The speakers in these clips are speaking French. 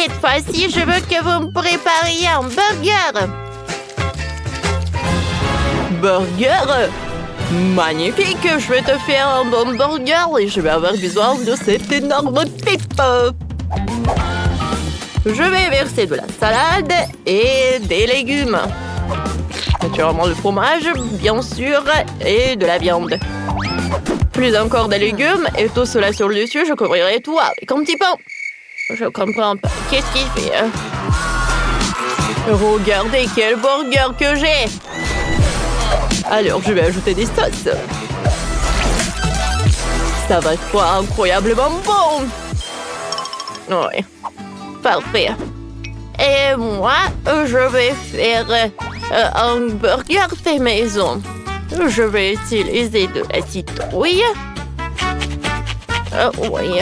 Cette fois-ci, je veux que vous me prépariez un burger. Burger? Magnifique, je vais te faire un bon burger et je vais avoir besoin de cette énorme pipe. Je vais verser de la salade et des légumes. Naturellement le fromage, bien sûr, et de la viande. Plus encore des légumes et tout cela sur le dessus, je couvrirai tout avec un petit pain. Je comprends pas. Qu'est-ce qu'il fait? Regardez quel burger que j'ai! Alors, je vais ajouter des sauces. Ça va être incroyablement bon! Oui, parfait. Et moi, je vais faire un burger fait maison. Je vais utiliser de la citrouille. Oui,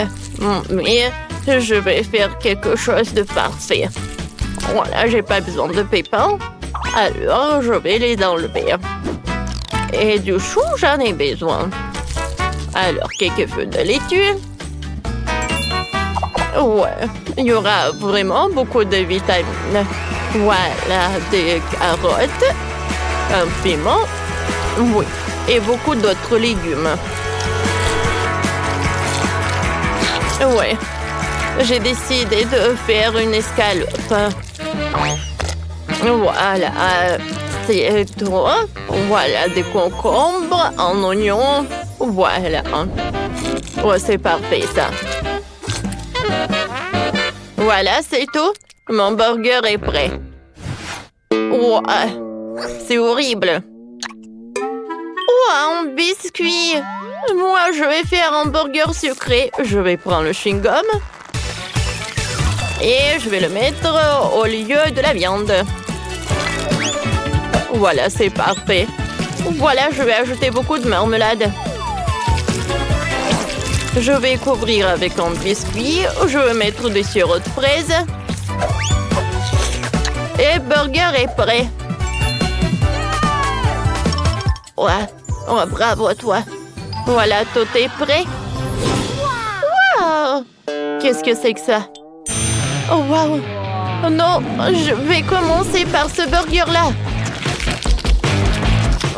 mais je vais faire quelque chose de parfait. Voilà, j'ai pas besoin de pépins. Alors, je vais les enlever. Et du chou, j'en ai besoin. Alors, quelques feuilles de laitue. Ouais, il y aura vraiment beaucoup de vitamines. Voilà, des carottes, un piment, oui, et beaucoup d'autres légumes. Ouais, j'ai décidé de faire une escalope. Voilà, c'est tout. Voilà, des concombres, un oignon. Voilà. Ouais, c'est parfait, ça. Voilà, c'est tout. Mon burger est prêt. Ouais, c'est horrible. Oh, un biscuit. Moi, je vais faire un burger sucré. Je vais prendre le chewing-gum. Et je vais le mettre au lieu de la viande. Voilà, c'est parfait. Voilà, je vais ajouter beaucoup de marmelade. Je vais couvrir avec un biscuit. Je vais mettre des sirops de fraises. Et burger est prêt. Ouais. Oh, bravo à toi. Voilà, tout est prêt. Wow! Qu'est-ce que c'est que ça? Oh, wow! Oh non, je vais commencer par ce burger-là.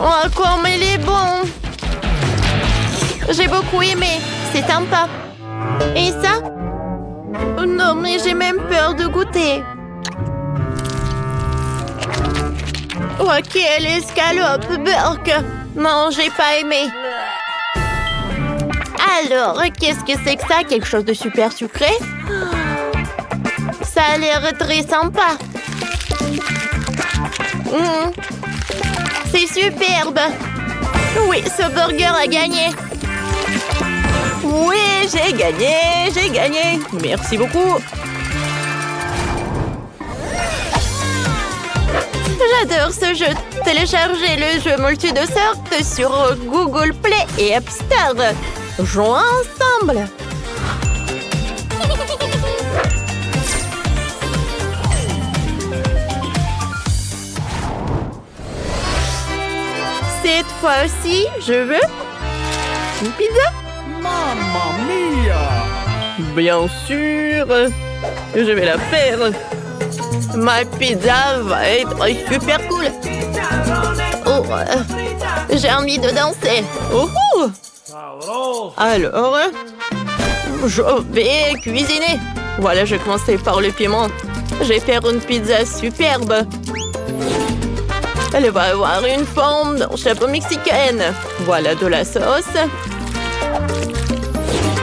Oh, comme il est bon! J'ai beaucoup aimé. C'est sympa. Et ça? Oh non, mais j'ai même peur de goûter. Oh, quelle escalope, Burk! Non, j'ai pas aimé. Alors, qu'est-ce que c'est que ça? Quelque chose de super sucré? Ça a l'air très sympa. C'est superbe. Oui, ce burger a gagné. Oui, j'ai gagné. Merci beaucoup. J'adore ce jeu. Téléchargez le jeu Multi de sorte sur Google Play et App Store. Jouons ensemble. Cette fois-ci, je veux une pizza. Mamma mia! Bien sûr, je vais la faire. Ma pizza va être super cool. Oh, j'ai envie de danser. Oh, alors, je vais cuisiner. Voilà, je vais commencer par le piment. Je vais faire une pizza superbe. Elle va avoir une forme d'un chapeau mexicaine. Voilà de la sauce.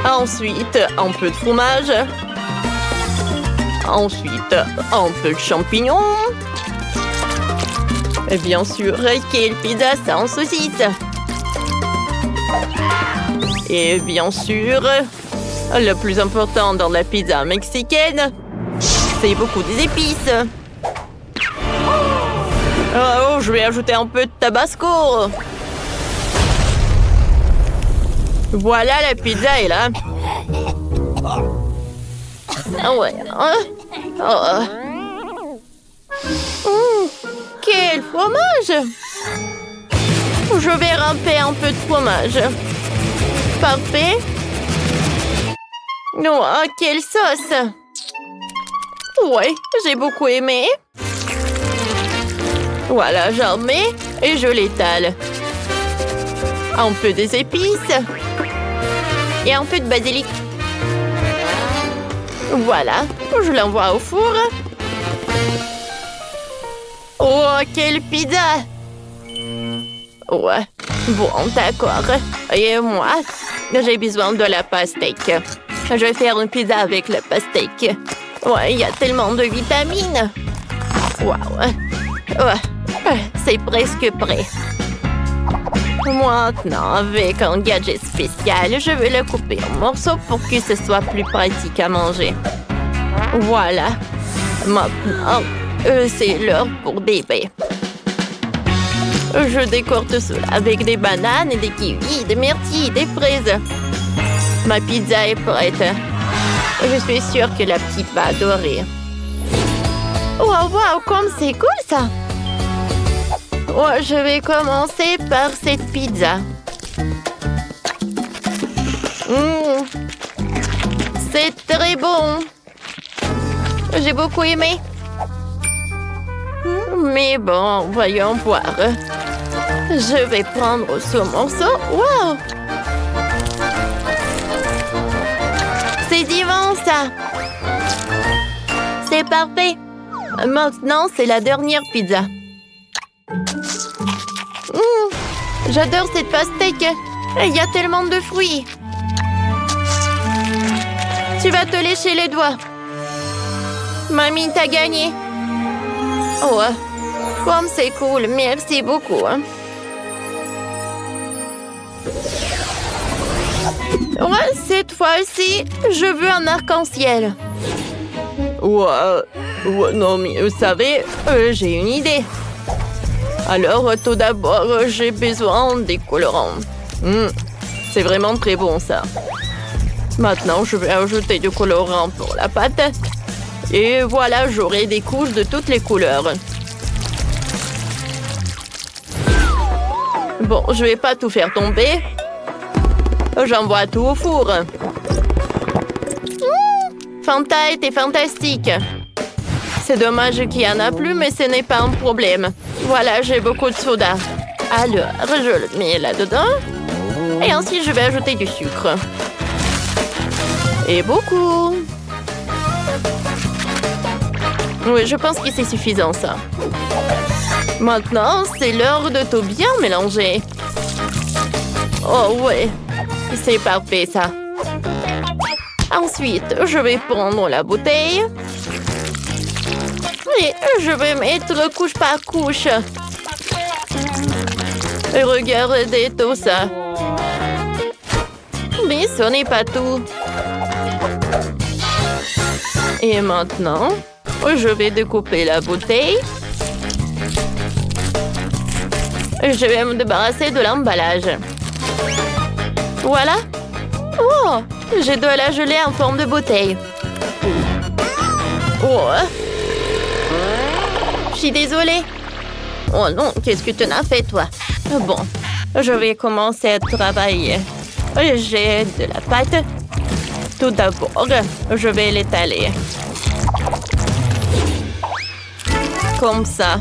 Ensuite, un peu de fromage. Ensuite, un peu de champignons. Et bien sûr, quelle pizza sans saucisse. Et bien sûr, le plus important dans la pizza mexicaine, c'est beaucoup des épices. Oh, je vais ajouter un peu de tabasco. Voilà, la pizza est là. Ouais. Quel fromage! Je vais râper un peu de fromage. Parfait. Oh, quelle sauce! Ouais, j'ai beaucoup aimé. Voilà, j'en mets et je l'étale. Un peu des épices. Et un peu de basilic. Voilà, je l'envoie au four. Oh, quelle pizza! Ouais, bon, d'accord. Et moi, j'ai besoin de la pastèque. Je vais faire une pizza avec la pastèque. Ouais, il y a tellement de vitamines. Waouh! Ouais, c'est presque prêt. Maintenant, avec un gadget spécial, je vais le couper en morceaux pour que ce soit plus pratique à manger. Voilà. Maintenant, c'est l'heure pour des baies. Je décore tout cela avec des bananes, des kiwis, des myrtilles, des fraises. Ma pizza est prête. Je suis sûre que la petite va adorer. Wow, comme c'est cool ça! Ouais, je vais commencer par cette pizza. C'est très bon. J'ai beaucoup aimé. Mais bon, voyons voir. Je vais prendre ce morceau. Wow! C'est divin, ça! C'est parfait! Maintenant, c'est la dernière pizza. J'adore cette pastèque! Il y a tellement de fruits! Tu vas te lécher les doigts! Mamie, t'as gagné! Oh, comme c'est cool! Merci beaucoup! Ouais, cette fois-ci, je veux un arc-en-ciel. Ouais, non, mais vous savez, j'ai une idée. Alors, tout d'abord, j'ai besoin des colorants. C'est vraiment très bon, ça. Maintenant, je vais ajouter du colorant pour la pâte. Et voilà, j'aurai des couches de toutes les couleurs. Bon, je vais pas tout faire tomber. J'envoie tout au four. Fanta était fantastique. C'est dommage qu'il n'y en a plus, mais ce n'est pas un problème. Voilà, j'ai beaucoup de soda. Alors, je le mets là-dedans. Et ensuite, je vais ajouter du sucre. Et beaucoup. Oui, je pense que c'est suffisant, ça. Maintenant, c'est l'heure de tout bien mélanger. Oh, ouais. C'est parfait, ça. Ensuite, je vais prendre la bouteille. Et je vais mettre couche par couche. Et regardez tout ça. Mais ce n'est pas tout. Et maintenant, je vais découper la bouteille. Je vais me débarrasser de l'emballage. Voilà. Oh, je dois la geler en forme de bouteille. Oh. Je suis désolée. Oh non, qu'est-ce que tu en as fait, toi? Bon, je vais commencer à travailler. J'ai de la pâte. Tout d'abord, je vais l'étaler. Comme ça.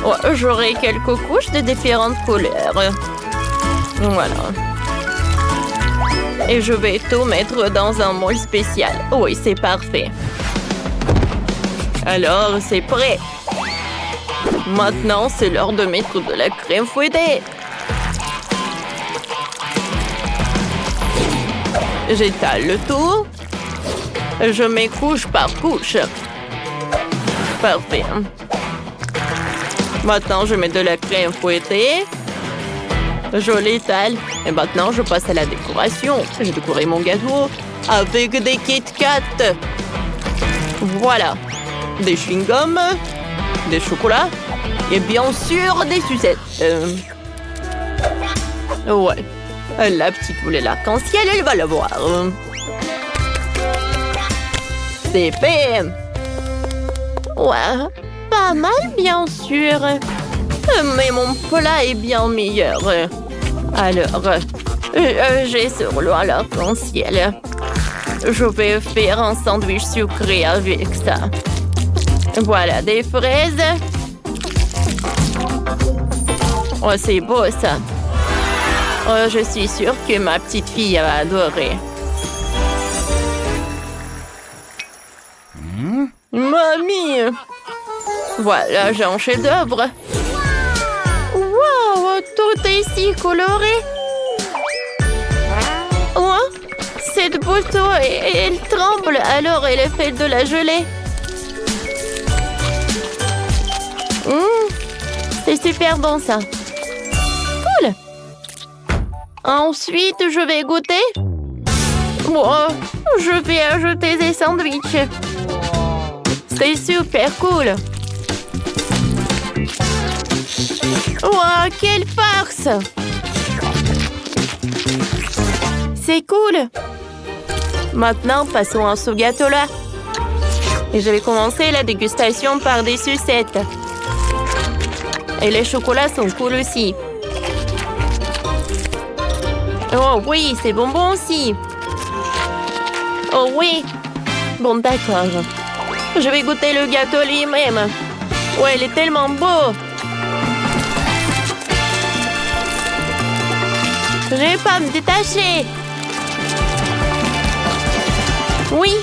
Oh, j'aurai quelques couches de différentes couleurs. Voilà. Et je vais tout mettre dans un moule spécial. Oui, c'est parfait. Alors, c'est prêt. Maintenant, c'est l'heure de mettre de la crème fouettée. J'étale le tout. Je mets couche par couche. Parfait. Maintenant, je mets de la crème fouettée. Je l'étale. Et maintenant, je passe à la décoration. J'ai décoré mon gâteau avec des Kit Kat. Voilà. Des chewing-gums, des chocolats et bien sûr des sucettes. Ouais. La petite voulait l'arc-en-ciel, elle va l'avoir. C'est fait. Ouais. Pas mal, bien sûr. Mais mon plat est bien meilleur. Alors, j'ai sur l'eau l'arc-en-ciel. Je vais faire un sandwich sucré avec ça. Voilà, des fraises. Oh, c'est beau, ça. Oh, je suis sûre que ma petite fille va adorer. Mamie! Voilà, j'ai un chef-d'œuvre. Wow, tout est si coloré. Oh, cette bouteille, elle tremble, alors elle est faite de la gelée. C'est super bon, ça. Cool. Ensuite, je vais goûter. Oh, je vais ajouter des sandwichs. C'est super cool. Wow, quelle farce! C'est cool. Maintenant, passons à ce gâteau-là. Et je vais commencer la dégustation par des sucettes. Et les chocolats sont cool aussi. Oh oui, c'est bonbon aussi. Oh oui. Bon, d'accord. Je vais goûter le gâteau lui-même. Ouais, il est tellement beau. Je vais pas me détacher. Oui,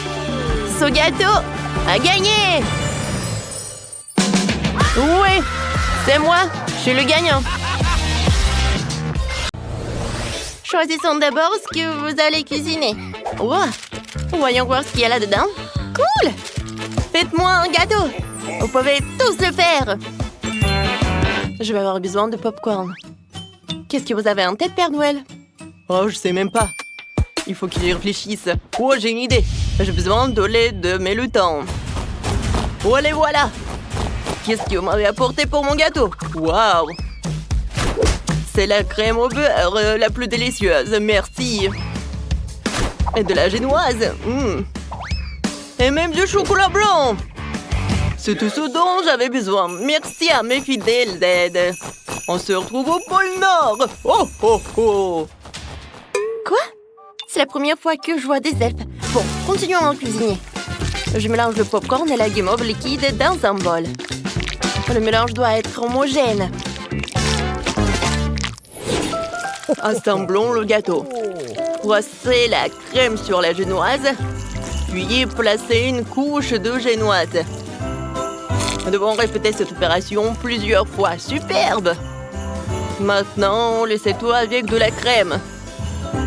ce gâteau a gagné. Oui, c'est moi. Je suis le gagnant. Choisissons d'abord ce que vous allez cuisiner. Wow. Voyons voir ce qu'il y a là-dedans. Cool. Faites-moi un gâteau. Vous pouvez tous le faire. Je vais avoir besoin de popcorn. Qu'est-ce que vous avez en tête, Père Noël? Oh, je sais même pas. Il faut qu'il y réfléchisse. Oh, j'ai une idée. J'ai besoin de lait de Mélutin. Oh, les voilà. Qu'est-ce que vous m'avez apporté pour mon gâteau? Waouh. C'est la crème au beurre la plus délicieuse. Merci. Et de la génoise. Et même du chocolat blanc. C'est tout ce dont j'avais besoin. Merci à mes fidèles d'aide. On se retrouve au pôle Nord. Oh, oh, oh. Quoi? C'est la première fois que je vois des elfes. Bon, continuons à en cuisiner. Je mélange le popcorn et la guimauve liquide dans un bol. Le mélange doit être homogène. Assemblons le gâteau. Placez la crème sur la génoise. Puis placez une couche de génoise. Nous devons répéter cette opération plusieurs fois. Superbe! Maintenant, laissez tout avec de la crème.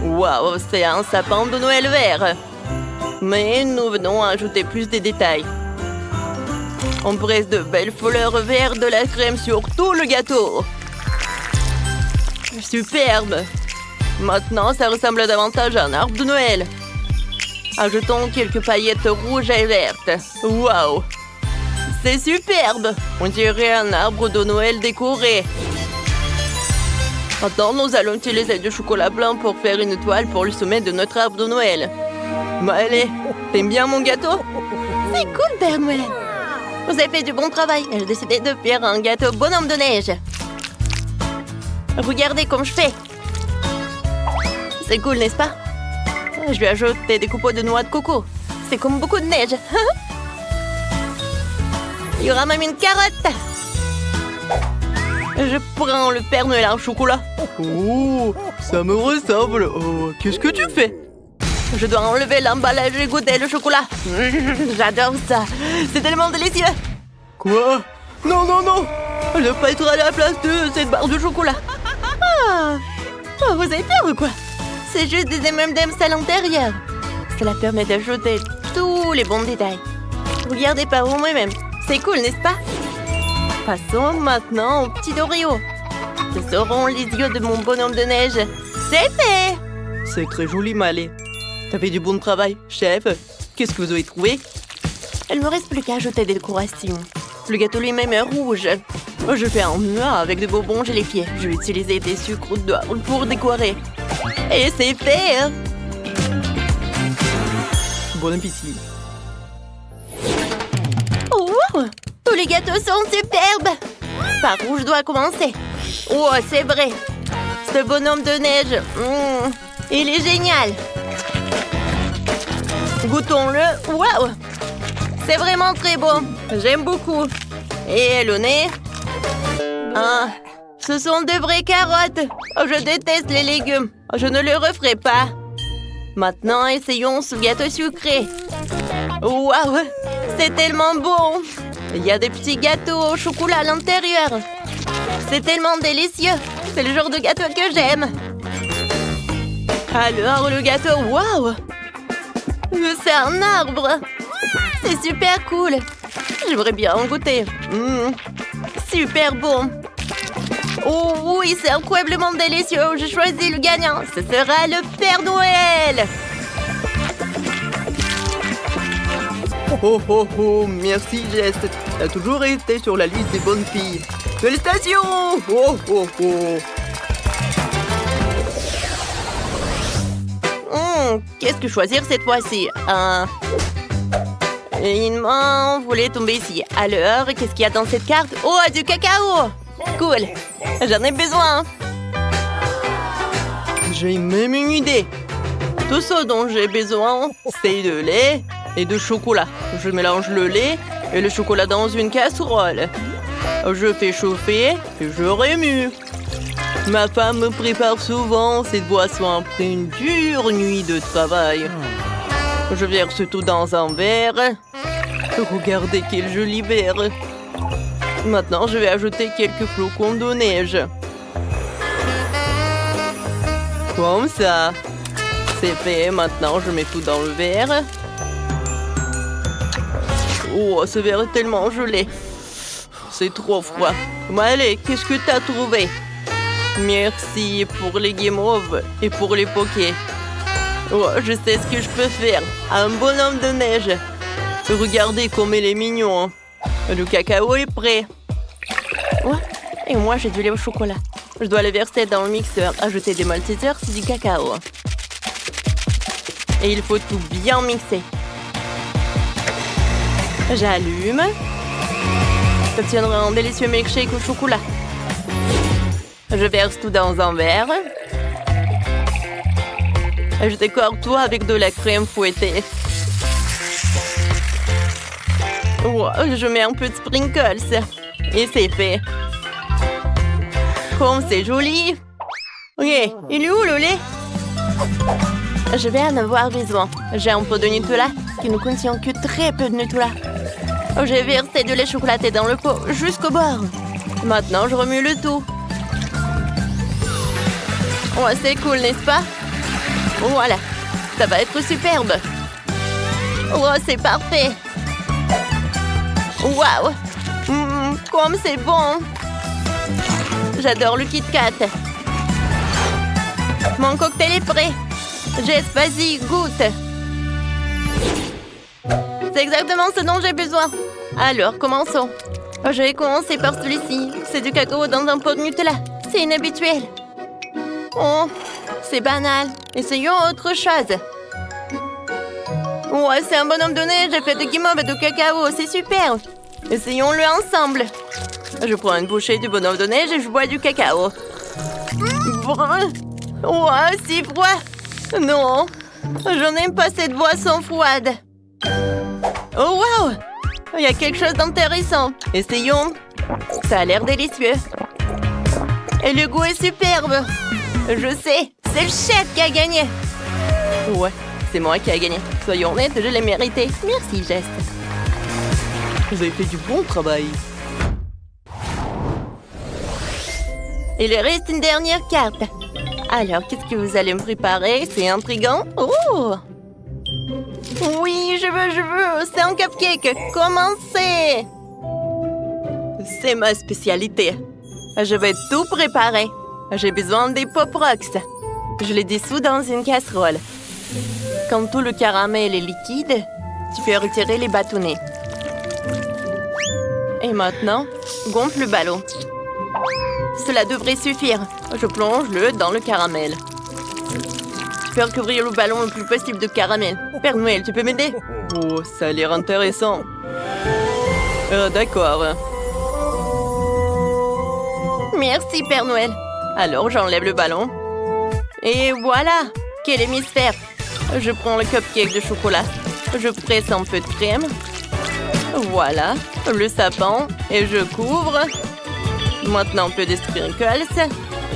Waouh, c'est un sapin de Noël vert. Mais nous venons ajouter plus de détails. On presse de belles fleurs vertes de la crème sur tout le gâteau. Superbe! Maintenant, ça ressemble davantage à un arbre de Noël. Ajoutons quelques paillettes rouges et vertes. Waouh! C'est superbe! On dirait un arbre de Noël décoré. Maintenant, nous allons utiliser du chocolat blanc pour faire une toile pour le sommet de notre arbre de Noël. Bah allez, t'aimes bien mon gâteau? C'est cool, Père Noël. Vous avez fait du bon travail. J'ai décidé de faire un gâteau bonhomme de neige. Regardez comme je fais. C'est cool, n'est-ce pas? Je vais ajouter des copeaux de noix de coco. C'est comme beaucoup de neige. Il y aura même une carotte. Je prends le Père Noël en chocolat. Oh, ça me ressemble. Oh, qu'est-ce que tu fais? Je dois enlever l'emballage et goûter le chocolat. J'adore ça. C'est tellement délicieux. Quoi? Non, non, non. Je dois pas être à la place de cette barre de chocolat. Ah, oh, vous avez peur ou quoi? C'est juste des M&M's à l'intérieur. Cela permet d'ajouter tous les bons détails. Regardez par vous-même. C'est cool, n'est-ce pas? Passons maintenant aux petits Oreos. Ce seront les yeux de mon bonhomme de neige. C'est fait! C'est très joli, Malé. T'as fait du bon travail, chef. Qu'est-ce que vous avez trouvé? Il ne me reste plus qu'à ajouter des décorations. Le gâteau lui-même est rouge. Je fais un nœud avec des bonbons gélifiés. Je vais utiliser des sucres d'orge pour décorer. Et c'est fait! Bon appétit. Oh! Tous les gâteaux sont superbes! Par où je dois commencer? Oh, c'est vrai! Ce bonhomme de neige, il est génial! Goûtons-le! Waouh! C'est vraiment très bon. J'aime beaucoup. Et le nez? Ah, ce sont de vraies carottes. Oh, je déteste les légumes. Je ne le referai pas. Maintenant, essayons ce gâteau sucré. Waouh, c'est tellement bon. Il y a des petits gâteaux au chocolat à l'intérieur. C'est tellement délicieux. C'est le genre de gâteau que j'aime. Alors, le gâteau, waouh! C'est un arbre. C'est super cool. J'aimerais bien en goûter. Super bon. Oh oui, c'est incroyablement délicieux. J'ai choisi le gagnant. Ce sera le Père Noël. Oh oh oh, merci Jess. T'as toujours été sur la liste des bonnes filles. Félicitations! Oh oh oh. Qu'est-ce que choisir cette fois-ci? Une main voulait tomber ici. Alors, qu'est-ce qu'il y a dans cette carte? Oh, du cacao! Cool. J'en ai besoin. J'ai même une idée. Tout ce dont j'ai besoin, c'est de lait et de chocolat. Je mélange le lait et le chocolat dans une casserole. Je fais chauffer et je remue. Ma femme me prépare souvent cette boisson après une dure nuit de travail. Je verse tout dans un verre. Regardez quel joli verre. Maintenant, je vais ajouter quelques flocons de neige. Comme ça. C'est fait. Maintenant, je mets tout dans le verre. Oh, ce verre est tellement gelé. C'est trop froid. Bon, allez, qu'est-ce que t'as trouvé? Merci pour les guimauves et pour les pokés. Oh, je sais ce que je peux faire. Un bonhomme de neige. Regardez comme il est mignon. Le cacao est prêt. Oh, et moi, j'ai du lait au chocolat. Je dois le verser dans le mixeur. Ajouter des maltesers, c'est du cacao. Et il faut tout bien mixer. J'allume. J'obtiendrai un délicieux milkshake au chocolat. Je verse tout dans un verre. Je décore tout avec de la crème fouettée. Wow, je mets un peu de sprinkles. Et c'est fait. Comme c'est joli. Ok, il est où le lait? Je vais en avoir besoin. J'ai un peu de Nutella qui ne contient que très peu de Nutella. J'ai versé de lait chocolaté dans le pot jusqu'au bord. Maintenant, je remue le tout. Oh, c'est cool, n'est-ce pas? Voilà, ça va être superbe. Oh, c'est parfait. Waouh, comme c'est bon. J'adore le Kit Kat. Mon cocktail est prêt. Jess, vas-y, goûte. C'est exactement ce dont j'ai besoin. Alors, commençons. Je vais commencer par celui-ci. C'est du cacao dans un pot de Nutella. C'est inhabituel. Oh, c'est banal. Essayons autre chose. Ouais, c'est un bonhomme de neige fait de guimauve et de cacao. C'est super. Essayons-le ensemble. Je prends une bouchée du bonhomme de neige et je bois du cacao. Ouais, c'est froid. Non, je n'aime pas cette boisson froide. Oh, wow! Il y a quelque chose d'intéressant. Essayons. Ça a l'air délicieux. Et le goût est superbe. Je sais, c'est le chef qui a gagné. Ouais, c'est moi qui a gagné. Soyons honnêtes, je l'ai mérité. Merci, Jess. Vous avez fait du bon travail. Il reste une dernière carte. Alors, qu'est-ce que vous allez me préparer? C'est intriguant. Oh! Oui, je veux. C'est un cupcake. Commencez! C'est ma spécialité. Je vais tout préparer. J'ai besoin des Pop Rocks. Je les dissous dans une casserole. Quand tout le caramel est liquide, tu peux retirer les bâtonnets. Et maintenant, gonfle le ballon. Cela devrait suffire. Je plonge-le dans le caramel. Je peux recouvrir le ballon le plus possible de caramel. Père Noël, tu peux m'aider? Oh, ça a l'air intéressant. D'accord. Merci, Père Noël. Alors, j'enlève le ballon. Et voilà! Quel hémisphère! Je prends le cupcake de chocolat. Je presse un peu de crème. Voilà, le sapin. Et je couvre. Maintenant, un peu de sprinkles.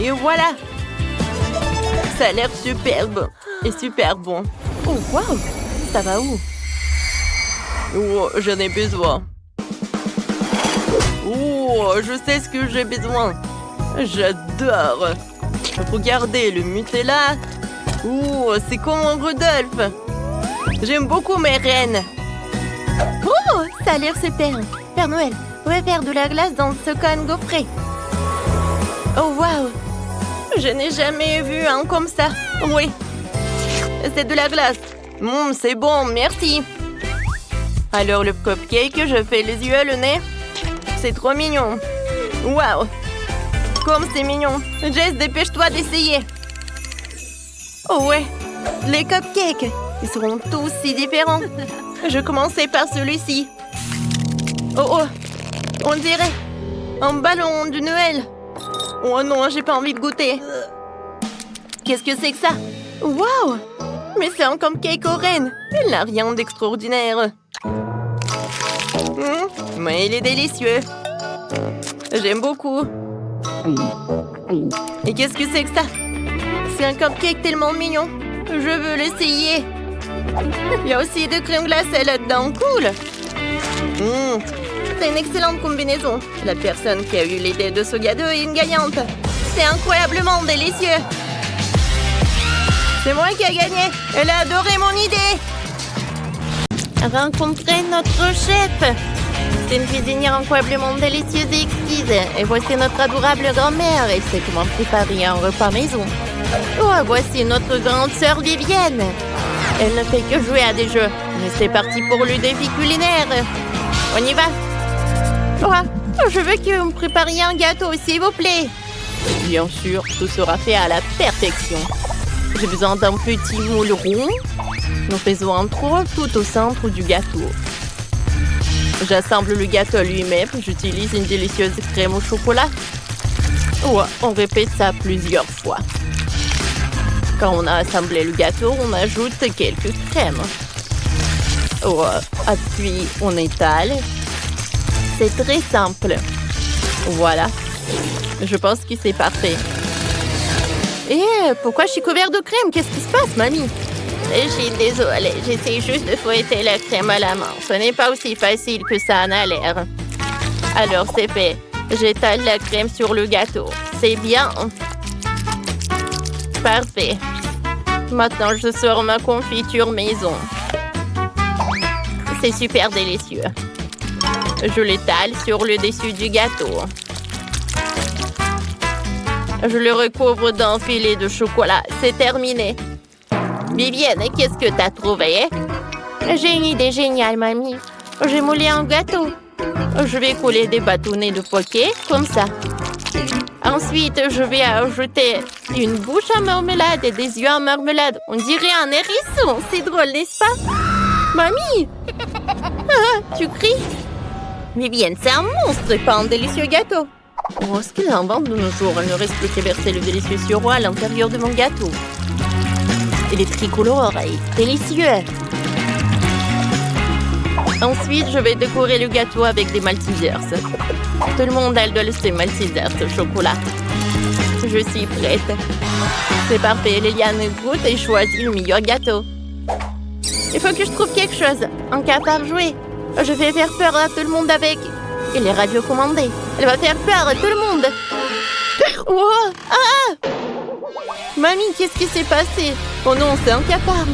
Et voilà. Ça a l'air superbe. Et super bon. Oh, waouh. Ça va où? Oh, j'en ai besoin. Oh, je sais ce que j'ai besoin. J'adore. Regardez le Nutella. Oh, c'est comme un Rudolph. J'aime beaucoup mes reines. Oh, ça a l'air super. Père Noël, on va faire de la glace dans ce cône gaufré. Oh, waouh. Je n'ai jamais vu un comme ça. Oui. C'est de la glace. C'est bon, merci. Alors, le cupcake, je fais les yeux, le nez. C'est trop mignon. Waouh. Comme c'est mignon. Jess, dépêche-toi d'essayer. Oh ouais. Les cupcakes. Ils seront tous si différents. Je commençais par celui-ci. Oh oh. On dirait un ballon de Noël. Oh non, j'ai pas envie de goûter. Qu'est-ce que c'est que ça? Waouh! Mais c'est un cupcake aux rennes. Il n'a rien d'extraordinaire. Mais il est délicieux. J'aime beaucoup. Et qu'est-ce que c'est que ça? C'est un cupcake tellement mignon. Je veux l'essayer. Il y a aussi de crème glacée là-dedans. Cool. C'est une excellente combinaison. La personne qui a eu l'idée de ce gâteau est une gagnante. C'est incroyablement délicieux. C'est moi qui ai gagné. Elle a adoré mon idée. Rencontrez notre chef. C'est une cuisinière incroyablement délicieuse et exquise. Et voici notre adorable grand-mère. Elle sait comment préparer un repas maison. Oh, voici notre grande sœur Vivienne. Elle ne fait que jouer à des jeux. Mais c'est parti pour le défi culinaire. On y va. Oh, je veux que vous me prépariez un gâteau, s'il vous plaît. Bien sûr, tout sera fait à la perfection. J'ai besoin d'un petit moule rond. Nous faisons un trou tout au centre du gâteau. J'assemble le gâteau lui-même. J'utilise une délicieuse crème au chocolat. Oh, on répète ça plusieurs fois. Quand on a assemblé le gâteau, on ajoute quelques crèmes. Oh, puis on étale. C'est très simple. Voilà. Je pense que c'est parfait. Et pourquoi je suis couverte de crème? Qu'est-ce qui se passe, mamie? Je suis désolée. J'essaie juste de fouetter la crème à la main. Ce n'est pas aussi facile que ça en a l'air. Alors, c'est fait. J'étale la crème sur le gâteau. C'est bien. Parfait. Maintenant, je sors ma confiture maison. C'est super délicieux. Je l'étale sur le dessus du gâteau. Je le recouvre d'un filet de chocolat. C'est terminé. Vivienne, qu'est-ce que t'as trouvé? J'ai une idée géniale, mamie. J'ai moulé un gâteau. Je vais couler des bâtonnets de poké, comme ça. Ensuite, je vais ajouter une bouche en marmelade et des yeux en marmelade. On dirait un hérisson. C'est drôle, n'est-ce pas? Mamie! Ah, tu cries? Vivienne, c'est un monstre et pas un délicieux gâteau. Oh, ce qu'ils inventent de nos jours. Il ne reste plus qu'à verser le délicieux sirop à l'intérieur de mon gâteau. Il est tricolore et délicieux. Ensuite, je vais décorer le gâteau avec des Maltesers. Tout le monde adore ces Maltesers au chocolat. Je suis prête. C'est parfait. Liliane goûte et choisit le meilleur gâteau. Il faut que je trouve quelque chose. Un cafard joué. Je vais faire peur à tout le monde avec... Il est radiocommandé. Elle va faire peur à tout le monde. Oh, ah! Mamie, qu'est-ce qui s'est passé? Oh non, c'est un cafard.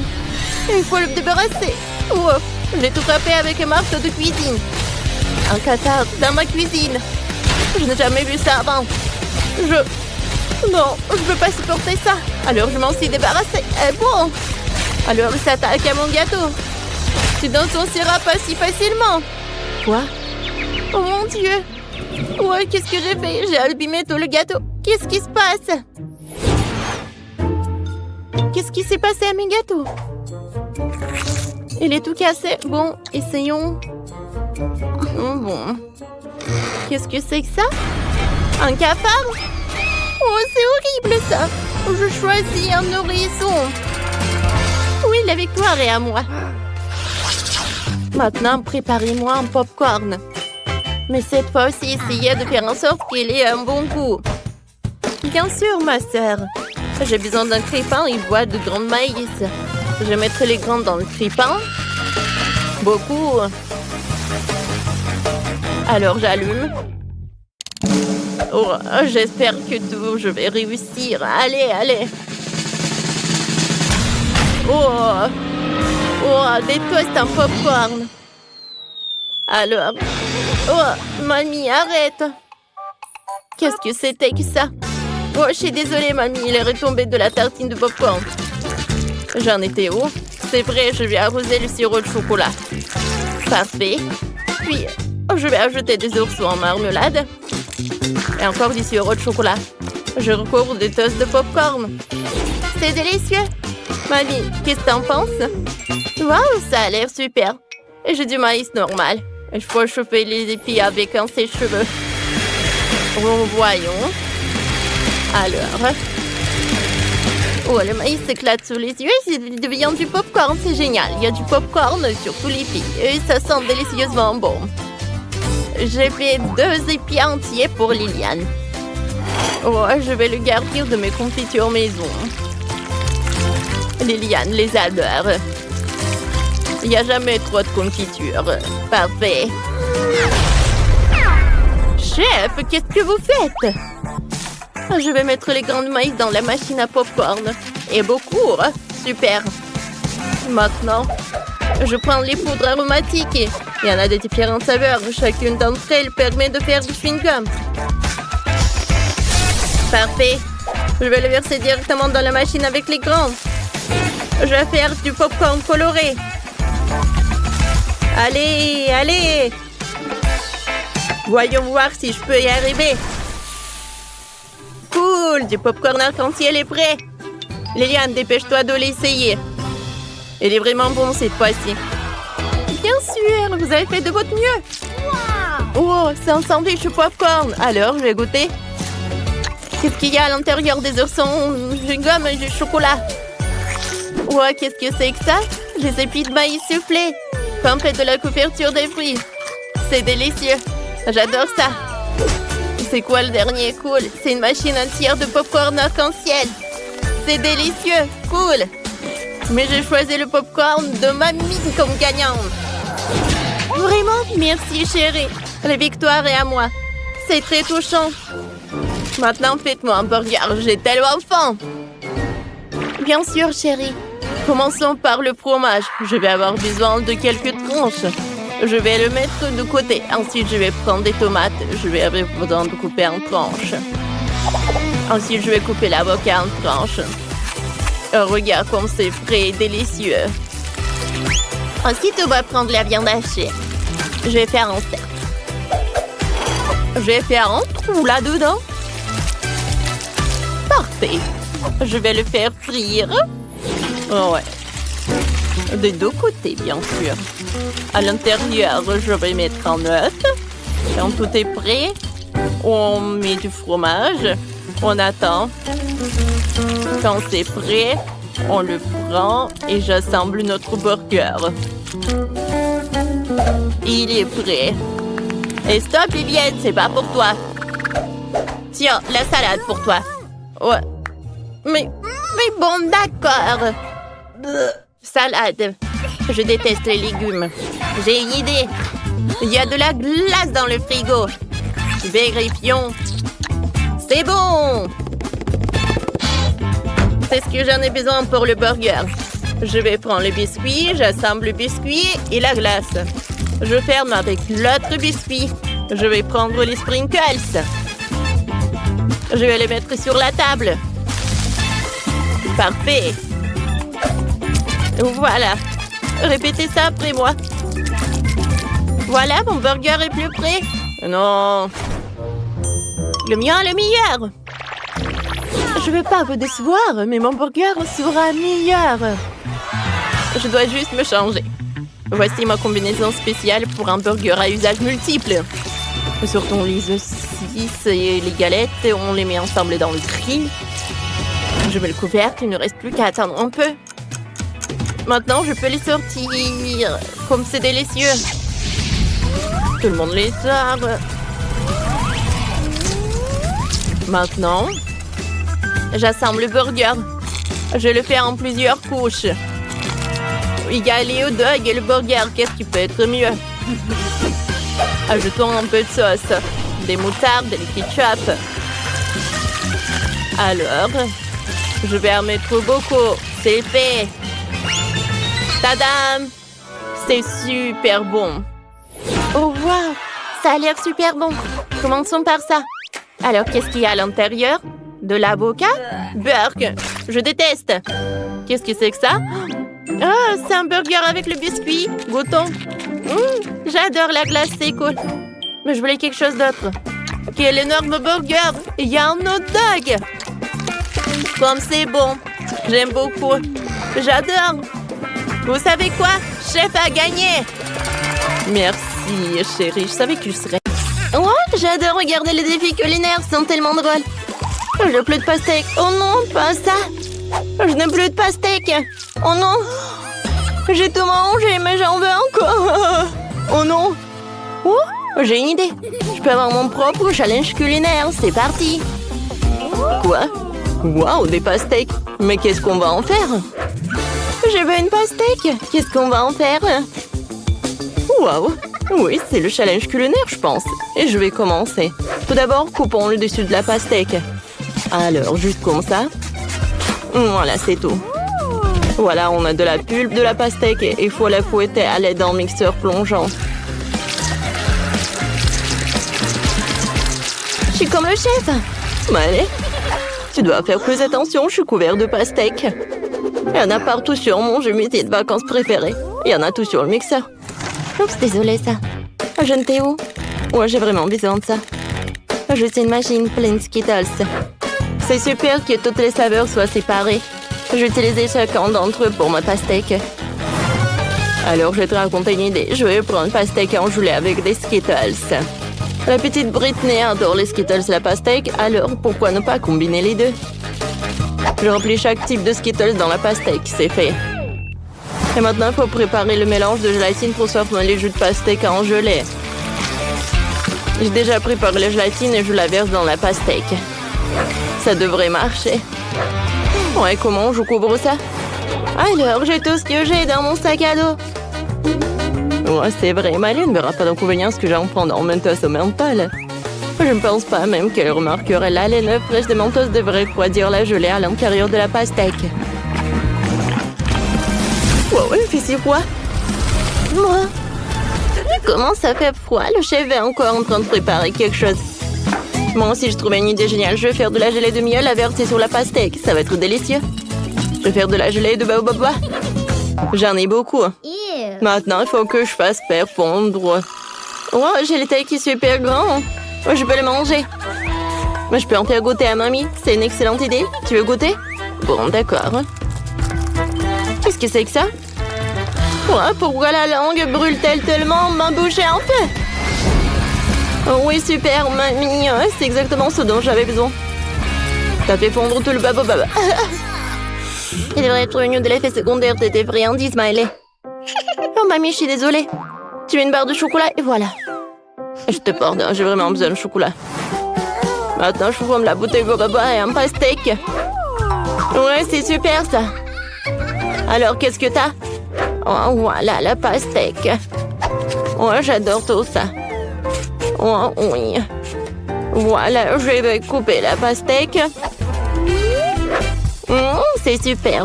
Il faut le débarrasser. Oh, j'ai tout frappé avec un marteau de cuisine. Un cafard dans ma cuisine. Je n'ai jamais vu ça avant. Non, je ne peux pas supporter ça. Alors je m'en suis débarrassée. Et bon. Alors il s'attaque à mon gâteau. Tu n'en sortiras pas si facilement. Quoi? Oh mon Dieu. Ouais, qu'est-ce que j'ai fait? J'ai abîmé tout le gâteau. Qu'est-ce qui se passe? Qu'est-ce qui s'est passé à mes gâteaux? Il est tout cassé. Bon, essayons. Bon. Qu'est-ce que c'est que ça? Un cafard? Oh, c'est horrible ça. Je choisis un nourrisson. Oui, la victoire est à moi. Maintenant, préparez-moi un popcorn. Mais cette fois aussi, essayez de faire en sorte qu'il ait un bon goût. Bien sûr, ma sœur. J'ai besoin d'un crépin et une boîte de grains de maïs. Je mettrai les grains dans le crépin. Beaucoup. Alors, j'allume. Oh, j'espère que je vais réussir. Allez, allez. Oh, des toasts en popcorn. Alors, oh, mamie, arrête. Qu'est-ce que c'était que ça? Oh, je suis désolée, mamie, il est retombé de la tartine de popcorn. J'en étais où? C'est vrai, je vais arroser le sirop de chocolat. Parfait. Puis, je vais ajouter des oursons en marmelade. Et encore du sirop de chocolat. Je recouvre des toasts de popcorn. C'est délicieux. Mamie, qu'est-ce que t'en penses? Waouh, ça a l'air super. Et j'ai du maïs normal. Il faut chauffer les épis avec un sèche-cheveux. Voyons. Alors. Oh, le maïs s'éclate sous les yeux et il devient du popcorn. C'est génial. Il y a du popcorn sur tous les épis. Et ça sent délicieusement bon. J'ai fait 2 épis entiers pour Liliane. Oh, je vais le garnir de mes confitures maison. Liliane les adore. Il n'y a jamais trop de confiture. Parfait. Chef, qu'est-ce que vous faites? Je vais mettre les grains de maïs dans la machine à popcorn. Et beaucoup. Super. Maintenant, je prends les poudres aromatiques. Il y en a de différentes saveurs. Chacune d'entre elles permet de faire du chewing-gum. Parfait. Je vais le verser directement dans la machine avec les grains. Je vais faire du popcorn coloré. Allez, allez! Voyons voir si je peux y arriver. Cool! Du popcorn arc-en-ciel est prêt. Liliane, dépêche-toi de l'essayer. Il est vraiment bon cette fois-ci. Bien sûr, vous avez fait de votre mieux. Oh, c'est un sandwich au popcorn. Alors, je vais goûter. Qu'est-ce qu'il y a à l'intérieur des oursons? Du gomme et du chocolat. Ouais, qu'est-ce que c'est que ça? Les épis de maïs soufflés. Pampé de la couverture des fruits. C'est délicieux. J'adore ça. C'est quoi le dernier? Cool. C'est une machine entière de popcorn arc-en-ciel. C'est délicieux. Cool. Mais j'ai choisi le popcorn de mamie comme gagnante. Vraiment? Merci, chérie. La victoire est à moi. C'est très touchant. Maintenant, faites-moi un burger. J'ai tellement faim. Bien sûr, chérie. Commençons par le fromage. Je vais avoir besoin de quelques tranches. Je vais le mettre de côté. Ensuite, je vais prendre des tomates. Je vais avoir besoin de couper en tranches. Ensuite, je vais couper l'avocat en tranches. Oh, regarde comme c'est frais et délicieux. Ensuite, on va prendre la viande hachée. Je vais faire un cercle. Je vais faire un trou là-dedans. Parfait. Je vais le faire frire. Oh ouais. Des deux côtés, bien sûr. À l'intérieur, je vais mettre un œuf. Quand tout est prêt, on met du fromage. On attend. Quand c'est prêt, on le prend et j'assemble notre burger. Il est prêt. Et stop, Vivienne, c'est pas pour toi. Tiens, la salade pour toi. Ouais. Mais bon, d'accord. Salade. Je déteste les légumes. J'ai une idée. Il y a de la glace dans le frigo. Vérifions. C'est bon. C'est ce que j'en ai besoin pour le burger. Je vais prendre le biscuit, j'assemble le biscuit et la glace. Je ferme avec l'autre biscuit. Je vais prendre les sprinkles. Je vais les mettre sur la table. Parfait. Voilà. Répétez ça après moi. Voilà, mon burger est plus prêt. Non. Le mien est le meilleur. Je ne veux pas vous décevoir, mais mon burger sera meilleur. Je dois juste me changer. Voici ma combinaison spéciale pour un burger à usage multiple. Sortons les saucisses et les galettes et on les met ensemble dans le grill. Je mets le couvercle, il ne reste plus qu'à attendre un peu. Maintenant, je peux les sortir. Comme c'est délicieux. Tout le monde les sort. Maintenant, j'assemble le burger. Je le fais en plusieurs couches. Il y a les hot dogs et le burger. Qu'est-ce qui peut être mieux? Ajoutons un peu de sauce. Des moutardes, des ketchup. Alors, je vais en mettre beaucoup. C'est fait. Tadam! C'est super bon. Oh, wow! Ça a l'air super bon. Commençons par ça. Alors, qu'est-ce qu'il y a à l'intérieur? De l'avocat? Burk! Je déteste. Qu'est-ce que c'est que ça? Ah, c'est un burger avec le biscuit. Goûtons. J'adore la glace, c'est cool. Mais je voulais quelque chose d'autre. Quel énorme burger! Il y a un hot dog! Comme c'est bon. J'aime beaucoup. J'adore. Vous savez quoi? Chef a gagné. Merci, chérie. Je savais que tu serais... Oh, j'adore regarder les défis culinaires. Ils sont tellement drôles. Je n'ai plus de pastèque. Oh non, pas ça. Je n'ai plus de pastèque. Oh non. J'ai tout mangé, mais j'en veux encore. Oh non. Oh, j'ai une idée. Je peux avoir mon propre challenge culinaire. C'est parti. Quoi? Waouh, des pastèques. Mais qu'est-ce qu'on va en faire? Je veux une pastèque. Qu'est-ce qu'on va en faire? Waouh. Oui, c'est le challenge culinaire, je pense. Et je vais commencer. Tout d'abord, coupons le dessus de la pastèque. Alors, juste comme ça. Voilà, c'est tout. Voilà, on a de la pulpe de la pastèque et il faut la fouetter à l'aide d'un mixeur plongeant. Je suis comme le chef. Allez, tu dois faire plus attention, je suis couvert de pastèques. Il y en a partout sur mon jeu de vacances préféré. Il y en a tout sur le mixeur. Oups, désolé ça. Je ne t'ai où? Ouais, j'ai vraiment besoin de ça. Je suis une machine pleine de Skittles. C'est super que toutes les saveurs soient séparées. J'utilisais chacun d'entre eux pour ma pastèque. Alors, je vais te raconter une idée. Je vais prendre pastèque engelée avec des Skittles. La petite Britney adore les Skittles et la pastèque, alors pourquoi ne pas combiner les deux? Je remplis chaque type de Skittles dans la pastèque, c'est fait. Et maintenant, il faut préparer le mélange de gélatine pour sortir les jus de pastèque en gelée. J'ai déjà préparé la gélatine et je la verse dans la pastèque. Ça devrait marcher. Ouais, comment je couvre ça? Alors, j'ai tout ce que j'ai dans mon sac à dos. Ouais, c'est vrai, Malie ne verra pas d'inconvénient ce que j'en prends dans Mentos au menthol. Je ne pense pas même qu'elle remarquerait la laine fraîche de Mentos devrait refroidir la gelée à l'intérieur de la pastèque. Wow, il fait si froid. Moi, comment ça fait froid? Le chef est encore en train de préparer quelque chose. Moi aussi, je trouvais une idée géniale. Je vais faire de la gelée de miel à verser sur la pastèque. Ça va être délicieux. Je vais faire de la gelée de baobab. J'en ai beaucoup. Maintenant, il faut que je fasse faire fondre. Oh, j'ai le taille qui est super grand. Je peux le manger. Mais je peux en faire goûter à mamie. C'est une excellente idée. Tu veux goûter? Bon, d'accord. Qu'est-ce que c'est que ça? Ouais, pourquoi la langue brûle-t-elle tellement? Ma bouche est en feu. Oh oui, super, mamie. C'est exactement ce dont j'avais besoin. T'as fait fondre tout le baobab. Il devrait être mieux de l'effet secondaire de tes friandises, Smiley. Oh, mamie, je suis désolée. Tu veux une barre de chocolat et voilà. Je te pardonne, j'ai vraiment besoin de chocolat. Maintenant, je forme la bouteille de baba et un pastèque. Ouais, c'est super, ça. Alors, qu'est-ce que t'as? Oh, voilà, la pastèque. Ouais, j'adore tout ça. Oh, oui. Voilà, je vais couper la pastèque. C'est super.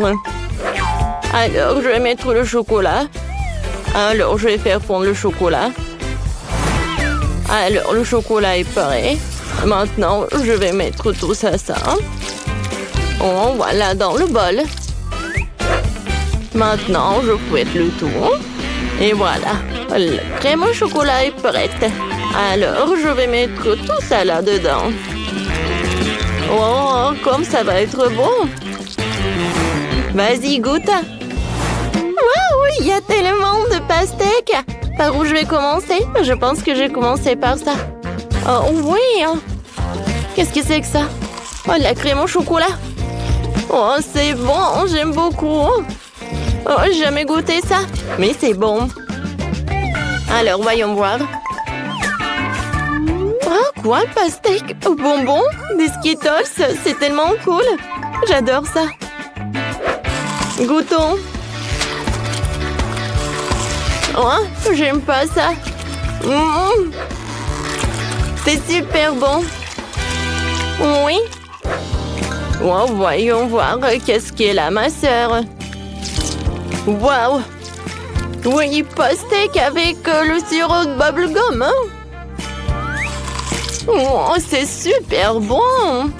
Alors, je vais mettre le chocolat. Alors, je vais faire fondre le chocolat. Alors, le chocolat est prêt. Maintenant, je vais mettre tout ça. Oh, voilà, dans le bol. Maintenant, je fouette le tout. Et voilà, la crème au chocolat est prête. Alors, je vais mettre tout ça là-dedans. Oh, comme ça va être bon. Vas-y, goûte. Waouh, il y a tellement de pastèques. Par où je vais commencer? Je pense que je vais commencer par ça. Oh oui. Qu'est-ce que c'est que ça? Oh, la crème au chocolat. Oh, c'est bon, j'aime beaucoup. Oh, j'ai jamais goûté ça. Mais c'est bon. Alors, voyons voir. Ah, quoi, le pastèque? Bonbons? Des Skittles? C'est tellement cool. J'adore ça. Goûtons. Oh, j'aime pas ça. C'est super bon. Oui. Oh, voyons voir qu'est-ce qu'elle a, ma sœur. Wow. Oui, pastèque avec le sirop de bubblegum, hein? Oh, c'est super bon.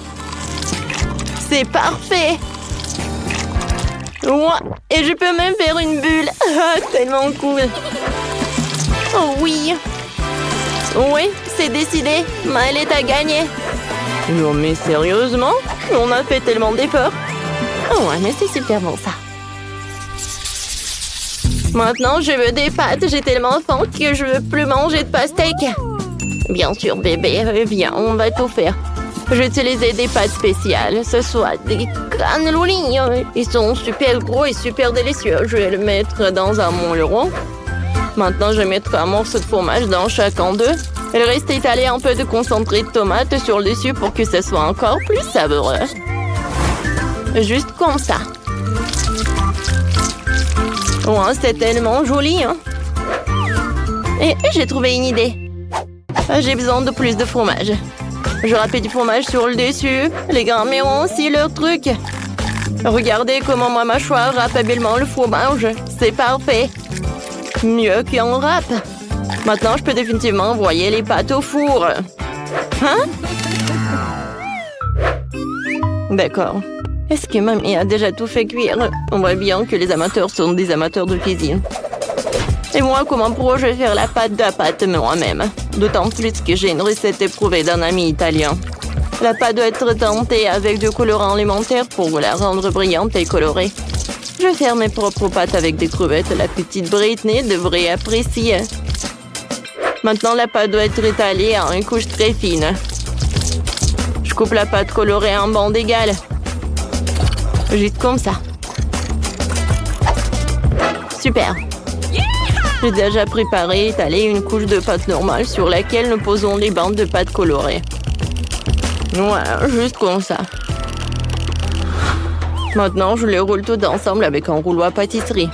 C'est parfait. Oh, et je peux même faire une bulle. Ah, tellement cool. Oh oui. Oui, c'est décidé. Maëlette a gagné. Non mais sérieusement? On a fait tellement d'efforts. Oh ouais, mais c'est super bon ça. Maintenant, je veux des pâtes. J'ai tellement faim que je veux plus manger de pastèque. Bien sûr, bébé. Viens, on va tout faire. Je vais utiliser des pâtes spéciales. Ce soit des canneloni. Ils sont super gros et super délicieux. Je vais le mettre dans un moule rond. Maintenant, je vais mettre un morceau de fromage dans chacun d'eux. Et le reste, étaler un peu de concentré de tomate sur le dessus pour que ce soit encore plus savoureux. Juste comme ça. Oh, c'est tellement joli, hein? Et j'ai trouvé une idée. J'ai besoin de plus de fromage. Je râpe du fromage sur le dessus. Les grands-mères ont aussi leur truc. Regardez comment ma mâchoire râpe habilement le fromage. C'est parfait. Mieux qu'un râpe. Maintenant, je peux définitivement envoyer les pâtes au four. Hein? D'accord. Est-ce que mamie a déjà tout fait cuire? On voit bien que les amateurs sont des amateurs de cuisine. Et moi, comment pourrais-je faire la pâte moi-même? D'autant plus que j'ai une recette éprouvée d'un ami italien. La pâte doit être teintée avec du colorant alimentaire pour la rendre brillante et colorée. Je vais faire mes propres pâtes avec des crevettes. La petite Britney devrait apprécier. Maintenant, la pâte doit être étalée en une couche très fine. Je coupe la pâte colorée en bandes égales. Juste comme ça. Super. J'ai déjà préparé et étalé une couche de pâte normale sur laquelle nous posons les bandes de pâte colorée. Voilà, juste comme ça. Maintenant, je les roule tout ensemble avec un rouleau à pâtisserie.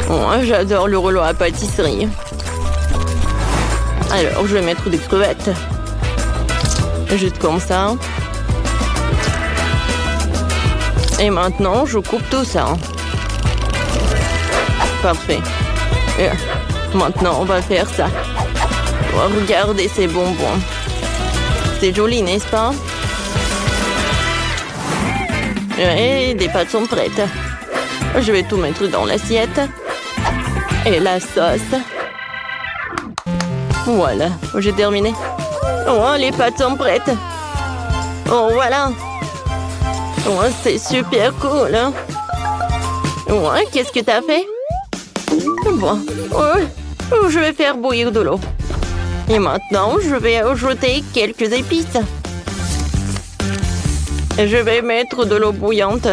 Moi, j'adore le rouleau à pâtisserie. Alors, je vais mettre des crevettes. Juste comme ça. Et maintenant, je coupe tout ça. Parfait. Et maintenant, on va faire ça. Oh, regardez ces bonbons. C'est joli, n'est-ce pas? Et les pâtes sont prêtes. Je vais tout mettre dans l'assiette. Et la sauce. Voilà, j'ai terminé. Oh, les pâtes sont prêtes. Oh, voilà. Oh, c'est super cool. Hein? Oh, qu'est-ce que t'as fait? Bon, je vais faire bouillir de l'eau. Et maintenant, je vais ajouter quelques épices. Je vais mettre de l'eau bouillante.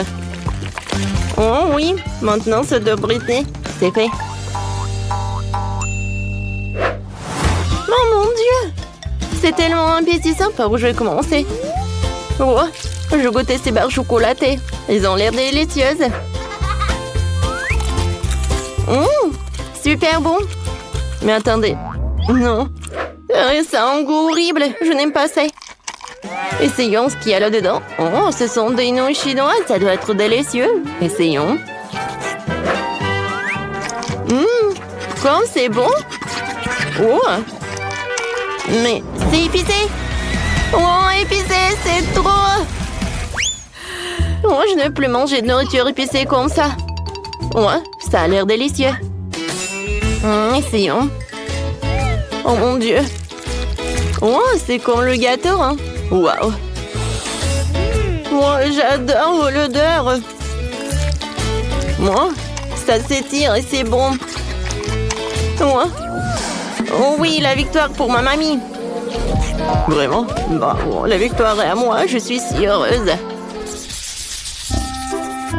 Oh oui, maintenant c'est de Britney. C'est fait. Oh mon Dieu! C'est tellement appétissant par où je vais commencer. Oh, je goûtais ces barres chocolatées. Elles ont l'air délicieuses. Super bon. Mais attendez. Non. C'est un goût horrible. Je n'aime pas ça. Essayons ce qu'il y a là-dedans. Oh, ce sont des nouilles chinoises. Ça doit être délicieux. Essayons. Comme c'est bon. Oh. Mais c'est épicé. Oh, épicé, c'est trop. Oh, je ne veux plus manger de nourriture épicée comme ça. Oh, ça a l'air délicieux. Essayons. Oh mon Dieu. Oh, c'est comme le gâteau, hein. Waouh. Oh, j'adore l'odeur. Oh, ça s'étire et c'est bon. Oh oui, la victoire pour ma mamie. Vraiment? Bravo, la victoire est à moi, je suis si heureuse.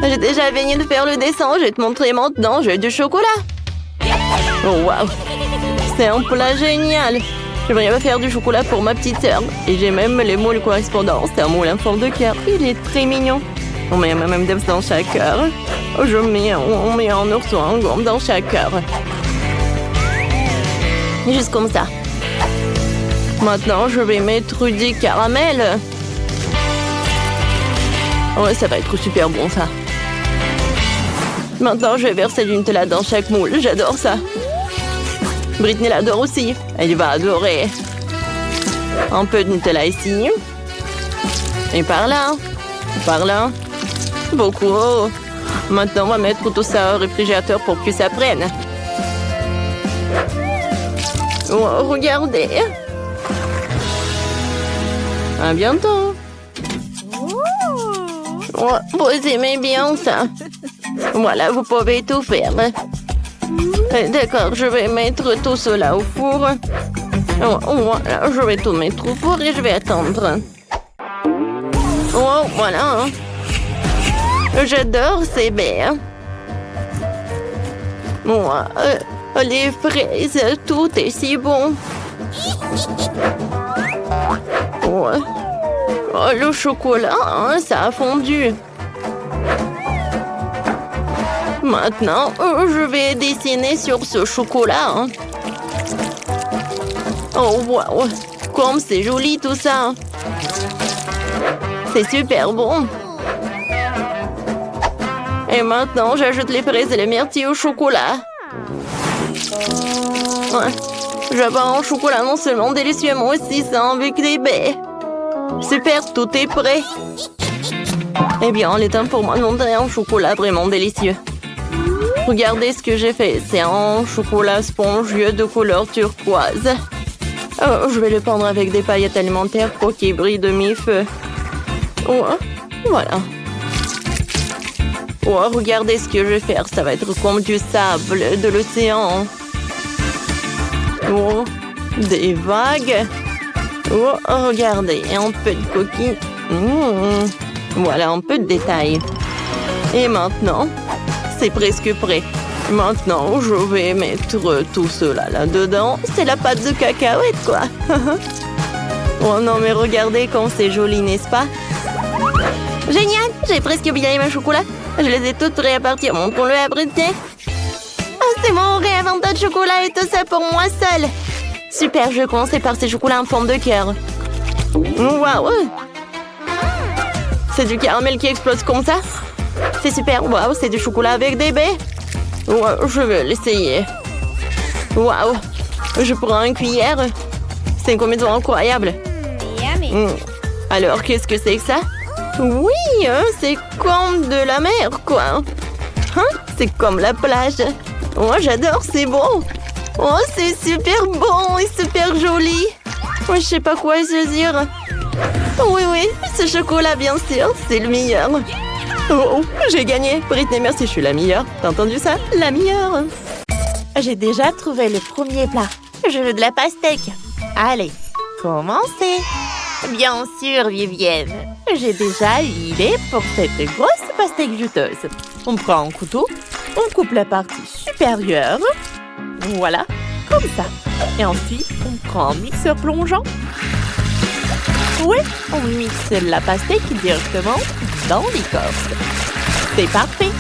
J'ai déjà fini de faire le dessin. Je vais te montrer maintenant. J'ai du chocolat. Oh, waouh. C'est un plat génial. J'aimerais bien faire du chocolat pour ma petite sœur. Et j'ai même les moules correspondants. C'est un moule en forme de cœur. Il est très mignon. On met même des dans chaque cœur. On met un ourson en gomme dans chaque cœur. Juste comme ça. Maintenant, je vais mettre du caramel. Ouais, ça va être super bon, ça. Maintenant, je vais verser du Nutella dans chaque moule. J'adore ça. Britney l'adore aussi. Elle va adorer. Un peu de Nutella ici. Et par là. Par là. Beaucoup. Maintenant, on va mettre tout ça au réfrigérateur pour que ça prenne. Oh, regardez. À bientôt. Oh, vous aimez bien ça. Voilà, vous pouvez tout faire. D'accord, je vais mettre tout cela au four. Voilà, je vais tout mettre au four et je vais attendre. Oh, voilà. J'adore ces baies. Les fraises, tout est si bon. Oh, le chocolat, hein, ça a fondu. Maintenant, je vais dessiner sur ce chocolat. Hein. Oh, wow! Comme c'est joli tout ça. C'est super bon. Et maintenant, j'ajoute les fraises et les myrtilles au chocolat. Ouais. J'avais un chocolat non seulement délicieux, mais aussi ça avec des baies. Super, tout est prêt. Eh bien, il est temps pour moi de montrer un chocolat vraiment délicieux. Regardez ce que j'ai fait. C'est un chocolat spongieux de couleur turquoise. Oh, je vais le peindre avec des paillettes alimentaires pour qu'il brille de mi-feu. Oh, voilà. Oh, regardez ce que je vais faire. Ça va être comme du sable de l'océan. Oh, des vagues. Oh, regardez, un peu de coquille. Voilà, un peu de détails. Et maintenant, c'est presque prêt. Maintenant, je vais mettre tout cela là-dedans. C'est la pâte de cacahuète, quoi. Oh non, mais regardez comme c'est joli, n'est-ce pas? Génial! J'ai presque oublié mes chocolats. Je les ai toutes prêts à partir. Montrons-le à Britney. Oh, c'est mon réinventeur de chocolat et tout ça pour moi seule. Super, je vais commencer par ces chocolats en forme de cœur. Waouh! C'est du caramel qui explose comme ça? C'est super. Waouh, c'est du chocolat avec des baies. Wow, je vais l'essayer. Waouh! Je prends une cuillère. C'est une combinaison incroyable. Alors, qu'est-ce que c'est que ça? Oui, c'est comme de la mer, quoi. Hein? C'est comme la plage. Oh, j'adore, c'est bon. Oh, c'est super bon et super joli. Oh, je sais pas quoi saisir. Oui, ce chocolat, bien sûr, c'est le meilleur. Oh, j'ai gagné. Britney, merci, je suis la meilleure. T'as entendu ça? La meilleure. J'ai déjà trouvé le premier plat. Je veux de la pastèque. Allez, commencez. Bien sûr, Vivienne. J'ai déjà une idée pour cette grosse pastèque juteuse. On prend un couteau, on coupe la partie supérieure. Voilà, comme ça. Et ensuite, on prend un mixeur plongeant. Oui, on mixe la pastèque directement dans l'écorce. C'est parfait.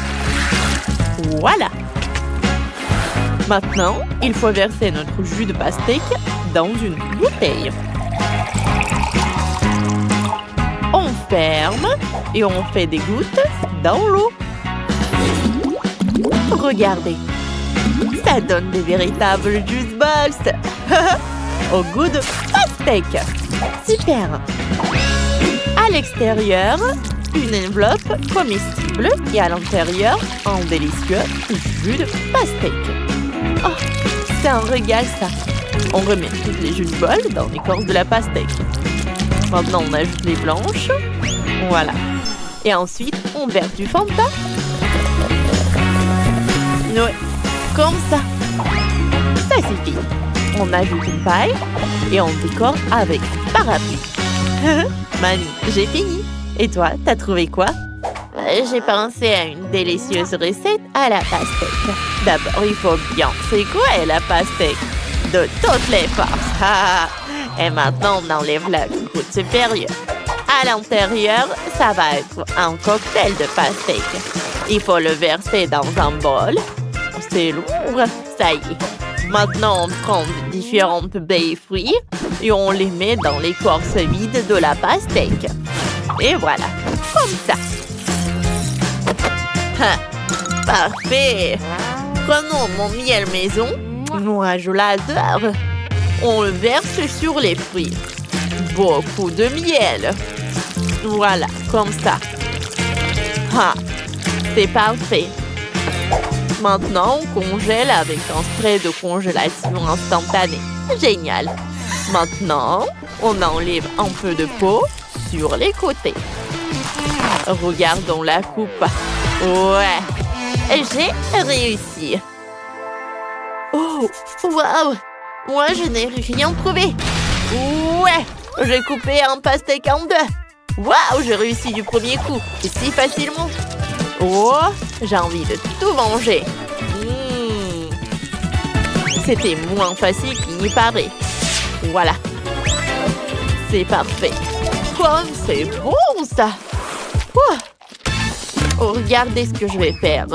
Voilà. Maintenant, il faut verser notre jus de pastèque dans une bouteille. On ferme et on fait des gouttes dans l'eau. Regardez, ça donne des véritables juice box au goût de pastèque. Super. À l'extérieur, une enveloppe comestible et à l'intérieur, un délicieux jus de pastèque. Oh, c'est un régal ça. On remet toutes les jus de bol dans l'écorce de la pastèque. Maintenant, on ajoute les blanches. Voilà. Et ensuite, on verse du Fanta. Oui, comme ça. Ça suffit. On ajoute une paille et on décore avec parapluie. Mamie, j'ai fini. Et toi, t'as trouvé quoi? j'ai pensé à une délicieuse recette à la pastèque. D'abord, il faut bien secouer la pastèque de toutes les forces. Et maintenant, on enlève la croûte supérieure. À l'intérieur, ça va être un cocktail de pastèque. Il faut le verser dans un bol. C'est lourd, ça y est. Maintenant, on prend différentes baies et fruits et on les met dans l'écorce vide de la pastèque. Et voilà, comme ça. Parfait. Prenons mon miel maison. Moi, je l'adore. On le verse sur les fruits. Beaucoup de miel. Voilà, comme ça. C'est parfait. Maintenant, on congèle avec un spray de congélation instantanée. Génial. Maintenant, on enlève un peu de peau sur les côtés. Regardons la coupe. Ouais, j'ai réussi. Oh, waouh! Moi, je n'ai rien trouvé. Ouais, j'ai coupé un pastèque en deux. Waouh, j'ai réussi du premier coup. Et si facilement. Oh, j'ai envie de tout manger. C'était moins facile qu'il n'y paraît. Voilà. C'est parfait. Comme c'est bon, ça. Oh, regardez ce que je vais faire.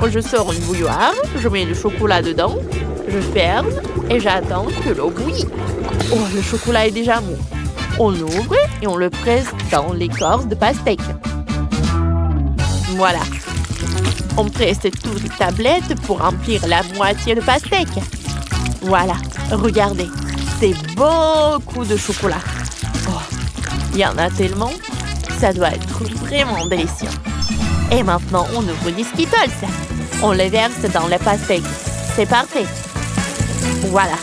Je sors une bouilloire, je mets du chocolat dedans, je ferme et j'attends que l'eau bouillit. Oh, le chocolat est déjà mou. On ouvre et on le presse dans l'écorce de pastèque. Voilà. On presse toutes les tablettes pour remplir la moitié de pastèque. Voilà, regardez. C'est beaucoup de chocolat. Oh, il y en a tellement. Ça doit être vraiment délicieux. Et maintenant, on ouvre des Skittles. On les verse dans la pastèque. C'est parfait. Voilà.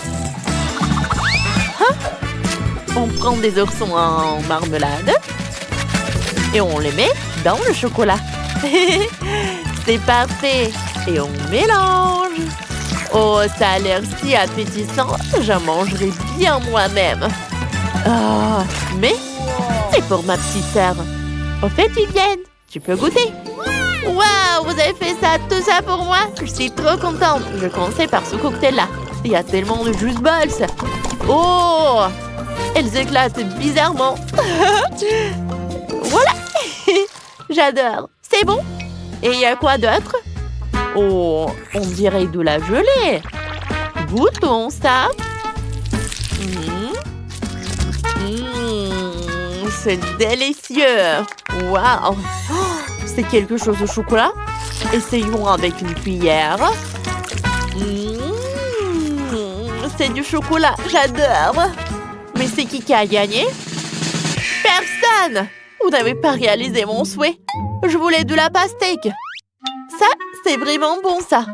On prend des oursons en marmelade et on les met dans le chocolat. C'est parfait. Et on mélange. Oh, ça a l'air si appétissant. J'en mangerai bien moi-même. Oh, mais c'est pour ma petite sœur. Au fait, Vivienne, tu peux goûter. Waouh, vous avez fait ça, tout ça pour moi? Je suis trop contente. Je commençais par ce cocktail-là. Il y a tellement de juice balls. Oh, elles éclatent bizarrement. Voilà. J'adore. C'est bon. Et il y a quoi d'autre? Oh, on dirait de la gelée. Goûtons ça. C'est délicieux. Waouh. C'est quelque chose au chocolat. Essayons avec une cuillère. C'est du chocolat. J'adore. Mais c'est qui a gagné? Personne. Vous n'avez pas réalisé mon souhait. Je voulais de la pastèque. Ça, c'est vraiment bon, ça.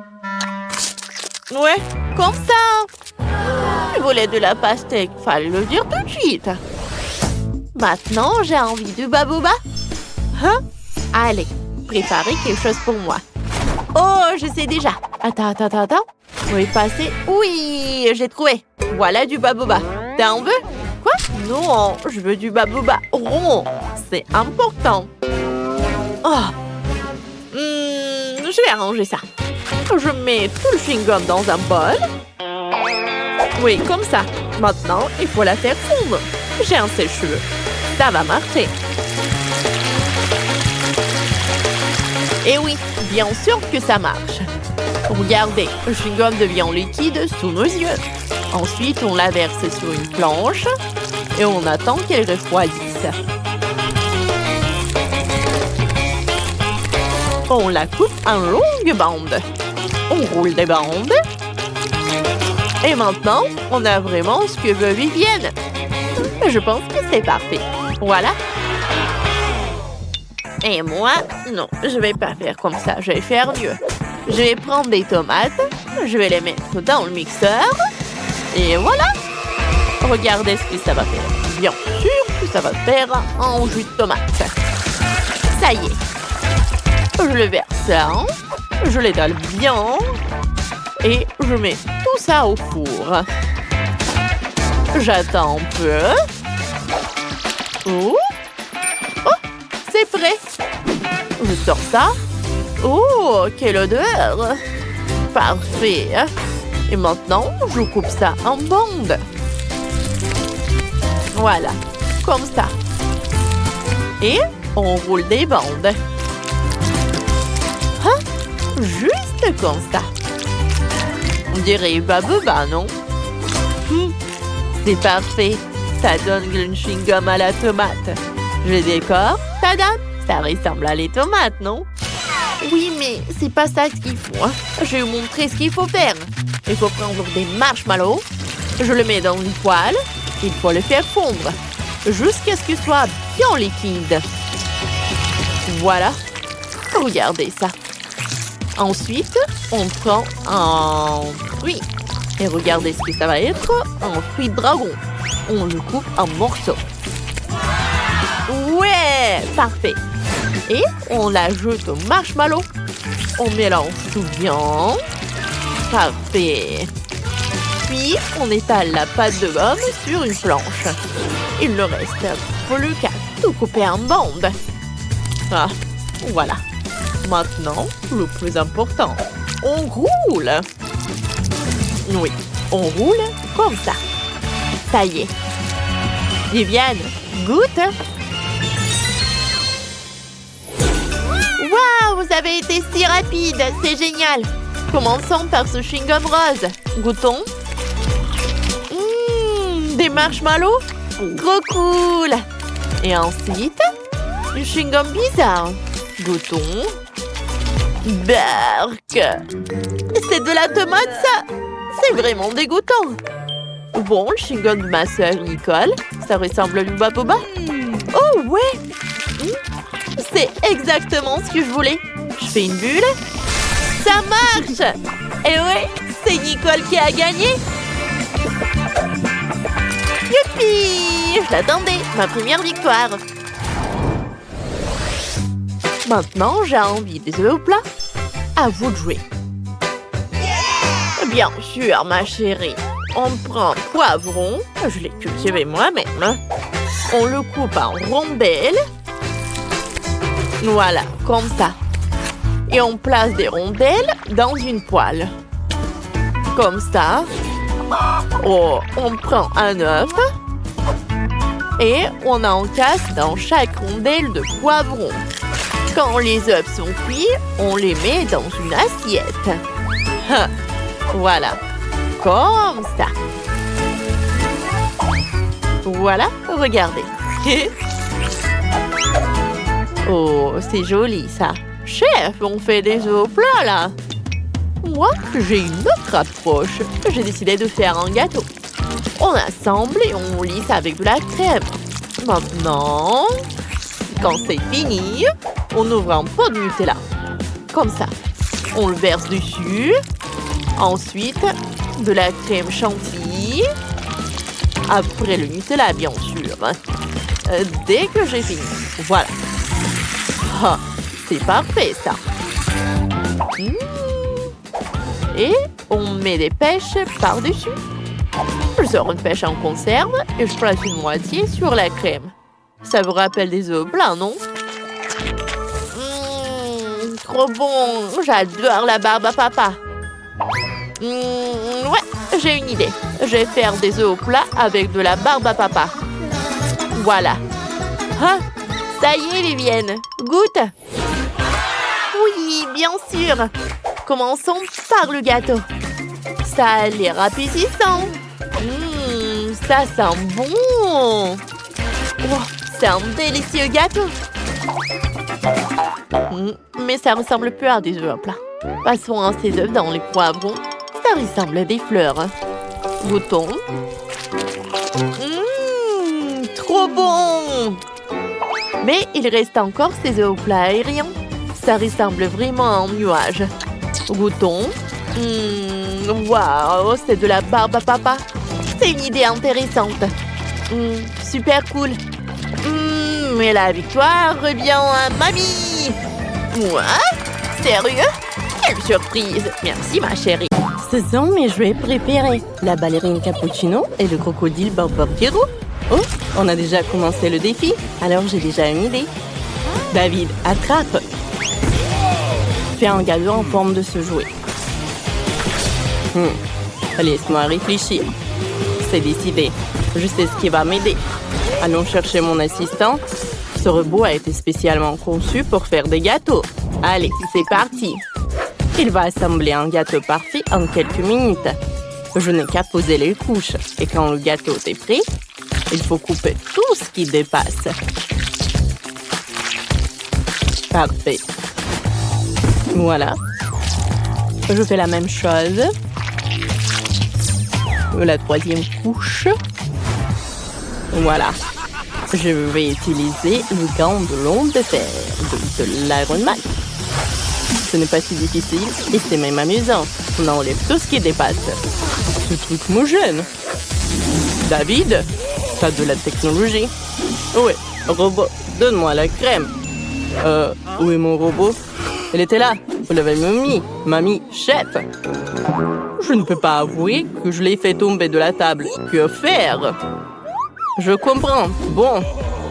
Ouais, comme ça. Je voulais de la pastèque. Fallait le dire tout de suite. Maintenant, j'ai envie de babouba. Allez, préparez quelque chose pour moi. Oh, je sais déjà. Attends. Je vais passer. Oui, j'ai trouvé. Voilà du babouba. T'en veux? Quoi? Non, je veux du babouba rond. C'est important. Oh. Je vais arranger ça. Je mets tout le chewing-gum dans un bol. Oui, comme ça. Maintenant, il faut la faire fondre. J'ai un sèche-cheveux. Ça va marcher. Et oui, bien sûr que ça marche. Regardez, le chewing-gum devient liquide sous nos yeux. Ensuite, on la verse sur une planche et on attend qu'elle refroidisse. On la coupe en longues bandes. On roule des bandes. Et maintenant, on a vraiment ce que veut Vivienne. Je pense que c'est parfait. Voilà. Et moi, non, je vais pas faire comme ça. Je vais faire mieux. Je vais prendre des tomates. Je vais les mettre dans le mixeur. Et voilà. Regardez ce que ça va faire. Bien sûr que ça va faire un jus de tomate. Ça y est. Je le verse. Je l'étale bien. Et je mets tout ça au four. J'attends un peu. Oh, c'est prêt. Je sors ça. Oh, quelle odeur! Parfait. Et maintenant, je coupe ça en bandes. Voilà, comme ça. Et on roule des bandes. Hein? Juste comme ça. On dirait Baboba, non? C'est parfait. Ça donne une chewing-gum à la tomate. Je décore. Tadam! Ça ressemble à les tomates, non? Oui, mais c'est pas ça qu'il faut. Hein. Je vais vous montrer ce qu'il faut faire. Il faut prendre des marshmallows. Je le mets dans une poêle. Il faut le faire fondre jusqu'à ce qu'il soit bien liquide. Voilà. Regardez ça. Ensuite, on prend un fruit. Et regardez ce que ça va être. Un fruit de dragon. On le coupe en morceaux. Ouais, parfait. Et on l'ajoute au marshmallow. On mélange tout bien. Parfait. Puis, on étale la pâte de gomme sur une planche. Il ne reste plus qu'à tout couper en bandes. Ah, voilà. Maintenant, le plus important, on roule. Oui, on roule comme ça. Ça y est. Viviane, goûte. Waouh, vous avez été si rapide, c'est génial. Commençons par ce chewing-gum rose. Goûtons. Des marshmallows. Trop cool. Et ensuite, du chewing-gum bizarre. Goûtons. Berk. C'est de la tomate, ça. C'est vraiment dégoûtant. Bon, le chewing-gum de ma sœur Nicole, ça ressemble à une baboba. Oh, ouais. C'est exactement ce que je voulais. Je fais une bulle. Ça marche. Et ouais, c'est Nicole qui a gagné. Youpi! Je l'attendais, ma première victoire. Maintenant, j'ai envie des œufs au plat. À vous de jouer. Bien sûr, ma chérie. On prend un poivron. Je l'ai cultivé moi-même. On le coupe en rondelles. Voilà, comme ça. Et on place des rondelles dans une poêle. Comme ça. Oh, on prend un œuf. Et on encasse dans chaque rondelle de poivron. Quand les œufs sont cuits, on les met dans une assiette. Voilà. Comme ça. Voilà, regardez. Oh, c'est joli ça. Chef, on fait des œufs au plat là. Moi, j'ai une autre approche. J'ai décidé de faire un gâteau. On assemble et on lisse avec de la crème. Maintenant, quand c'est fini, on ouvre un pot de Nutella. Comme ça. On le verse dessus. Ensuite, de la crème chantilly. Après le Nutella, bien sûr. Dès que j'ai fini. Voilà. Ah, c'est parfait, ça. Et on met des pêches par-dessus. Je sors une pêche en conserve et je place une moitié sur la crème. Ça vous rappelle des œufs blancs, non? Trop bon! J'adore la barbe à papa. Ouais, j'ai une idée. Je vais faire des œufs au plat avec de la barbe à papa. Voilà. Ah, ça y est, Vivienne. Goûte. Oui, bien sûr. Commençons par le gâteau. Ça a l'air appétissant. Ça sent bon. Oh, c'est un délicieux gâteau. Mais ça ressemble peu à des œufs à plat. Passons à ces œufs dans les poivrons. Ça ressemble à des fleurs. Goûtons. Trop bon. Mais il reste encore ces œufs au plat aériens. Ça ressemble vraiment à un nuage. Goûtons. Waouh, c'est de la barbe à papa. C'est une idée intéressante. Super cool. Mais la victoire revient à mamie. Moi? Sérieux? Quelle surprise. Merci, ma chérie. Ce sont mes jouets préférés. La ballerine cappuccino et le crocodile Barbardiero. Oh, on a déjà commencé le défi. Alors j'ai déjà une idée. David, attrape. Fais un gâteau en forme de ce jouet. Laisse-moi réfléchir. C'est décidé. Je sais ce qui va m'aider. Allons chercher mon assistant. Ce robot a été spécialement conçu pour faire des gâteaux. Allez, c'est parti. Il va assembler un gâteau parfait en quelques minutes. Je n'ai qu'à poser les couches. Et quand le gâteau est prêt, il faut couper tout ce qui dépasse. Parfait. Voilà. Je fais la même chose. La troisième couche. Voilà. Je vais utiliser le gant de l'onde de fer de l'Iron Man. Ce n'est pas si difficile et c'est même amusant. On enlève tout ce qui dépasse. Ce truc me gêne. David, t'as de la technologie. Ouais, robot, donne-moi la crème. Où est mon robot? Elle était là. Vous l'avez mis. Mamie, chef. Je ne peux pas avouer que je l'ai fait tomber de la table. Que faire? Je comprends. Bon,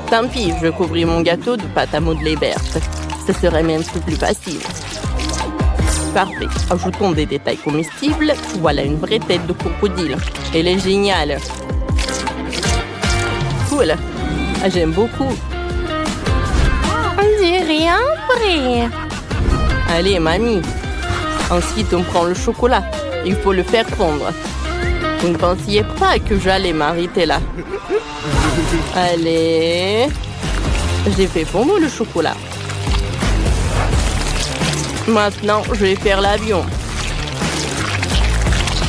tant pis, je couvris mon gâteau de pâte à modeler verte. Ce serait même plus facile. Parfait. Ajoutons des détails comestibles. Voilà une vraie tête de crocodile. Elle est géniale. Cool. J'aime beaucoup. On dirait un prêt. Allez, mamie. Ensuite, on prend le chocolat. Il faut le faire fondre. Vous ne pensiez pas que j'allais m'arrêter là. Allez. J'ai fait fondre le chocolat. Maintenant, je vais faire l'avion.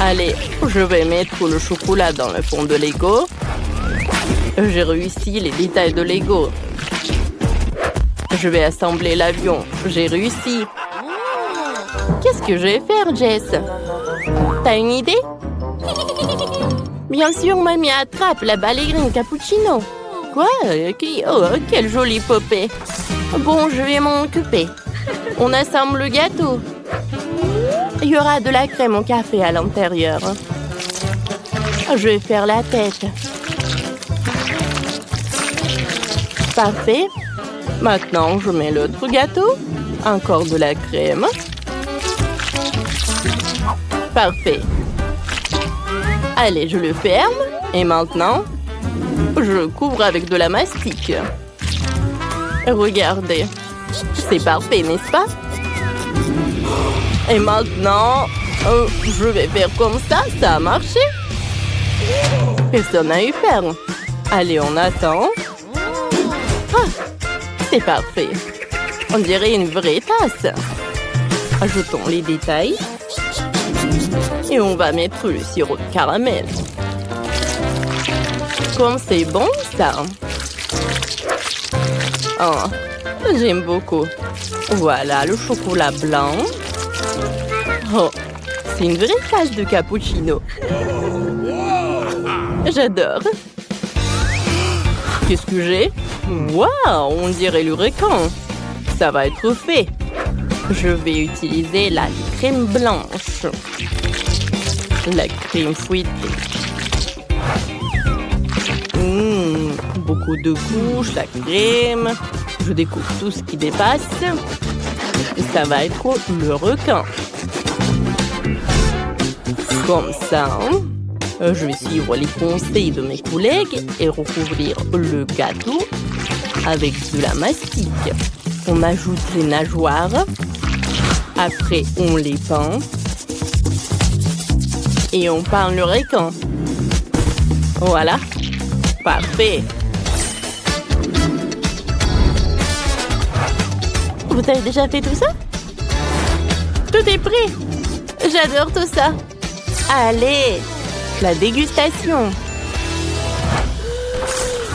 Allez, je vais mettre le chocolat dans le fond de Lego. J'ai réussi les détails de Lego. Je vais assembler l'avion. J'ai réussi. Qu'est-ce que je vais faire, Jess? T'as une idée? Bien sûr, mamie attrape la ballerine cappuccino. Quoi? Oh, quelle jolie poupée. Bon, je vais m'en occuper. On assemble le gâteau. Il y aura de la crème au café à l'intérieur. Je vais faire la tête. Parfait. Maintenant, je mets l'autre gâteau. Encore de la crème. Parfait. Allez, je le ferme. Et maintenant, je couvre avec de la mastic. Regardez. C'est parfait, n'est-ce pas? Et maintenant, je vais faire comme ça. Ça a marché. Personne n'a eu peur. Allez, on attend. Ah, c'est parfait. On dirait une vraie tasse. Ajoutons les détails. Et on va mettre le sirop de caramel. Comme c'est bon, ça. Oh, j'aime beaucoup. Voilà le chocolat blanc. Oh, c'est une vraie tasse de cappuccino. J'adore. Qu'est-ce que j'ai? Waouh, on dirait le requin. Ça va être fait. Je vais utiliser la crème blanche. La crème fouettée. Beaucoup de couches, la crème. Je découpe tout ce qui dépasse. Et ça va être le requin. Comme ça. Je vais suivre les conseils de mes collègues et recouvrir le gâteau avec de la mastic. On ajoute les nageoires. Après, on les peint. Et on peint le requin. Voilà. Parfait. Vous avez déjà fait tout ça? Tout est prêt. J'adore tout ça. Allez, la dégustation.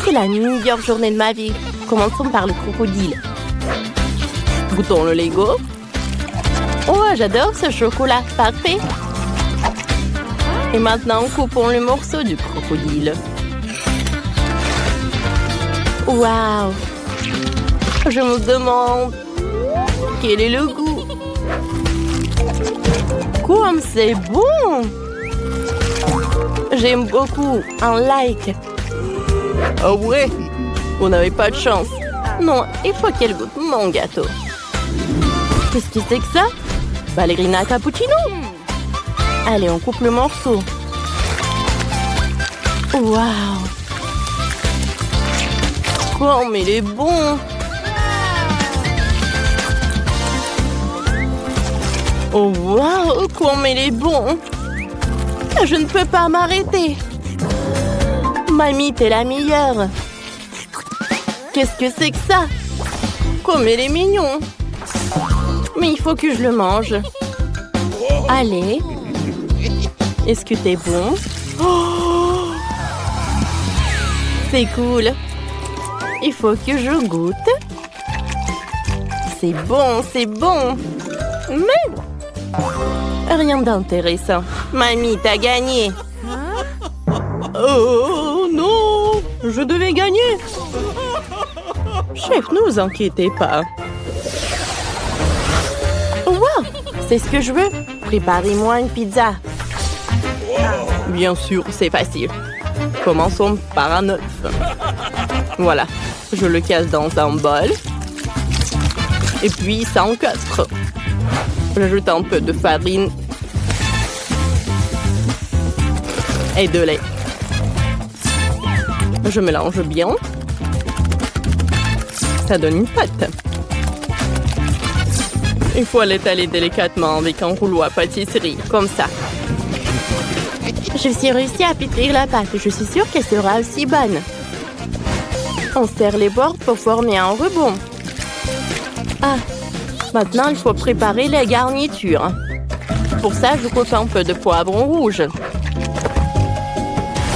C'est la meilleure journée de ma vie. Commençons par le crocodile. Goûtons le Lego. Oh, j'adore ce chocolat. Parfait. Et maintenant, coupons le morceau du crocodile. Waouh! Je me demande quel est le goût. Comme c'est bon! J'aime beaucoup. Un like. Oh ouais? On n'avait pas de chance. Non, il faut qu'elle goûte mon gâteau. Qu'est-ce que c'est que ça? Ballerina cappuccino? Allez, on coupe le morceau. Waouh! Comme il est bon! Oh waouh! Comme il est bon! Je ne peux pas m'arrêter! Mamie, t'es la meilleure! Qu'est-ce que c'est que ça? Comme il est mignon! Mais il faut que je le mange. Allez. Est-ce que t'es bon? Oh, c'est cool. Il faut que je goûte. C'est bon, c'est bon. Mais rien d'intéressant. Mamie, t'as gagné. Oh non, je devais gagner. Chef, ne vous inquiétez pas. Wow, c'est ce que je veux. Préparez-moi une pizza. Bien sûr, c'est facile. Commençons par un œuf. Voilà, je le casse dans un bol. Et puis, ça encastre. J'ajoute un peu de farine et de lait. Je mélange bien. Ça donne une pâte. Il faut l'étaler délicatement avec un rouleau à pâtisserie, comme ça. Je suis réussi à pétrir la pâte. Je suis sûre qu'elle sera aussi bonne. On serre les bords pour former un rebond. Ah, maintenant il faut préparer les garnitures. Pour ça, je coupe un peu de poivron rouge.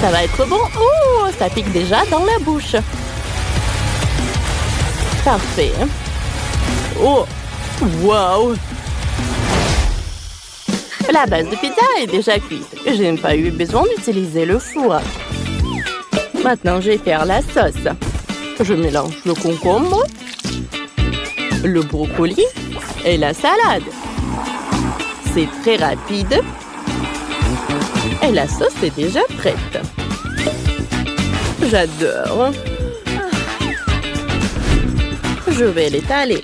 Ça va être bon. Oh, ça pique déjà dans la bouche. Parfait. Oh, wow! La base de pizza est déjà cuite. Je n'ai pas eu besoin d'utiliser le four. Maintenant, je vais faire la sauce. Je mélange le concombre, le brocoli et la salade. C'est très rapide. Et la sauce est déjà prête. J'adore. Je vais l'étaler.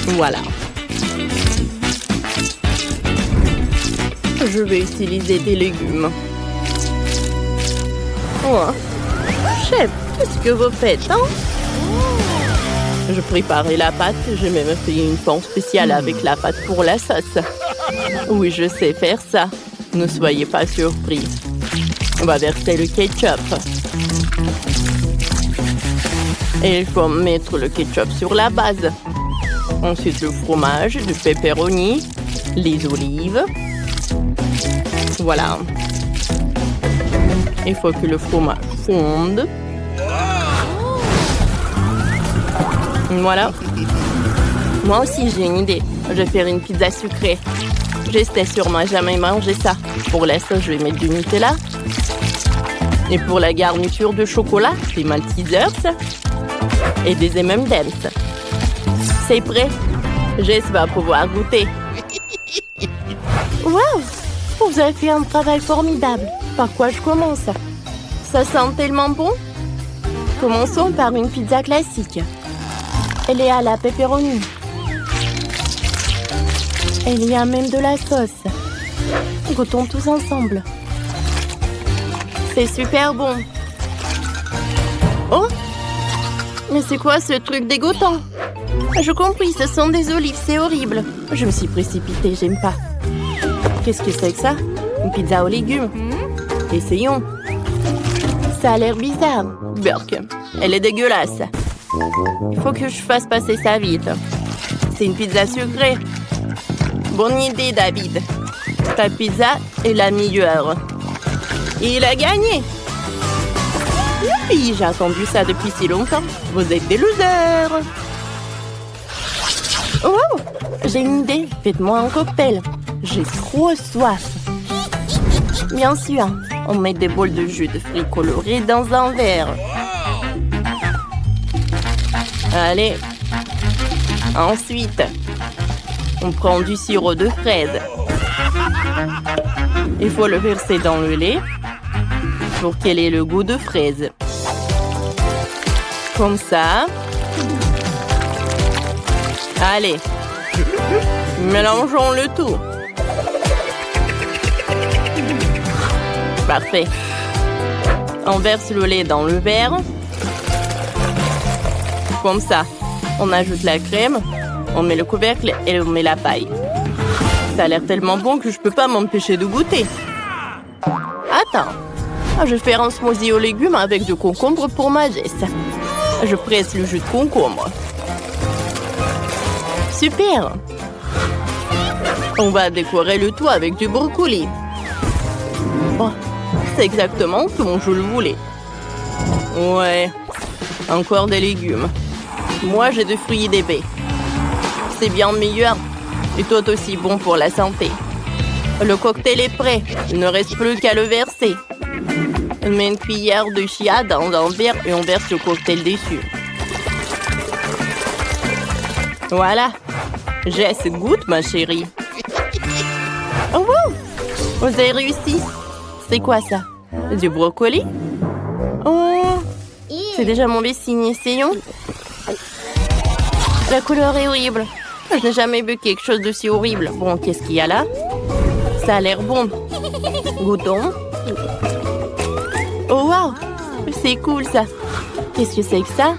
Voilà. Je vais utiliser des légumes. Oh. Chef, qu'est-ce que vous faites, hein? Je préparais la pâte. J'ai même fait une pan spéciale avec la pâte pour la sauce. Oui, je sais faire ça. Ne soyez pas surpris. On va verser le ketchup. Et il faut mettre le ketchup sur la base. Ensuite, le fromage, du pepperoni, les olives. Voilà. Il faut que le fromage fonde. Voilà. Moi aussi, j'ai une idée. Je vais faire une pizza sucrée. J'étais sûrement jamais mangé ça. Pour la sauce, je vais mettre du Nutella. Et pour la garniture de chocolat, des Maltesers et des M&M's. C'est prêt. Jess va pouvoir goûter. Waouh! Vous avez fait un travail formidable. Par quoi je commence? Ça sent tellement bon. Commençons par une pizza classique. Elle est à la pepperoni. Il y a même de la sauce. Goûtons tous ensemble. C'est super bon. Oh! Mais c'est quoi ce truc dégoûtant? Je compris, ce sont des olives, c'est horrible. Je me suis précipitée, j'aime pas. Qu'est-ce que c'est que ça? Une pizza aux légumes. Essayons. Ça a l'air bizarre. Burk, elle est dégueulasse. Il faut que je fasse passer ça vite. C'est une pizza sucrée. Bonne idée, David. Ta pizza est la meilleure. Et il a gagné. Youpi, j'ai attendu ça depuis si longtemps. Vous êtes des losers. Oh, j'ai une idée. Faites-moi un cocktail. J'ai trop soif. Bien sûr, on met des bols de jus de fruits colorés dans un verre. Allez. Ensuite, on prend du sirop de fraise. Il faut le verser dans le lait pour qu'elle ait le goût de fraise. Comme ça. Allez, mélangeons le tout. Parfait. On verse le lait dans le verre. Comme ça. On ajoute la crème, on met le couvercle et on met la paille. Ça a l'air tellement bon que je peux pas m'empêcher de goûter. Attends. Je vais faire un smoothie aux légumes avec du concombre pour ma Jess. Je presse le jus de concombre. Super. On va décorer le tout avec du brocoli. Oh, c'est exactement comme je le voulais. Ouais, encore des légumes. Moi, j'ai des fruits et des baies. C'est bien meilleur et tout aussi bon pour la santé. Le cocktail est prêt. Il ne reste plus qu'à le verser. On met une cuillère de chia dans un verre et on verse le cocktail dessus. Voilà. Jess, goûte, ma chérie. Oh, wow! Vous avez réussi. C'est quoi ça? Du brocoli? Oh! C'est déjà mauvais signe, essayons. La couleur est horrible. Je n'ai jamais vu quelque chose d'aussi horrible. Bon, qu'est-ce qu'il y a là? Ça a l'air bon. Goûtons. Oh, wow! C'est cool, ça. Qu'est-ce que c'est que ça?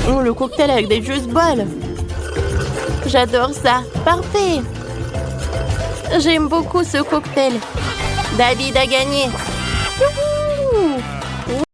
Oh, le cocktail avec des juice balls. J'adore ça. Parfait. J'aime beaucoup ce cocktail. David a gagné. Youhou!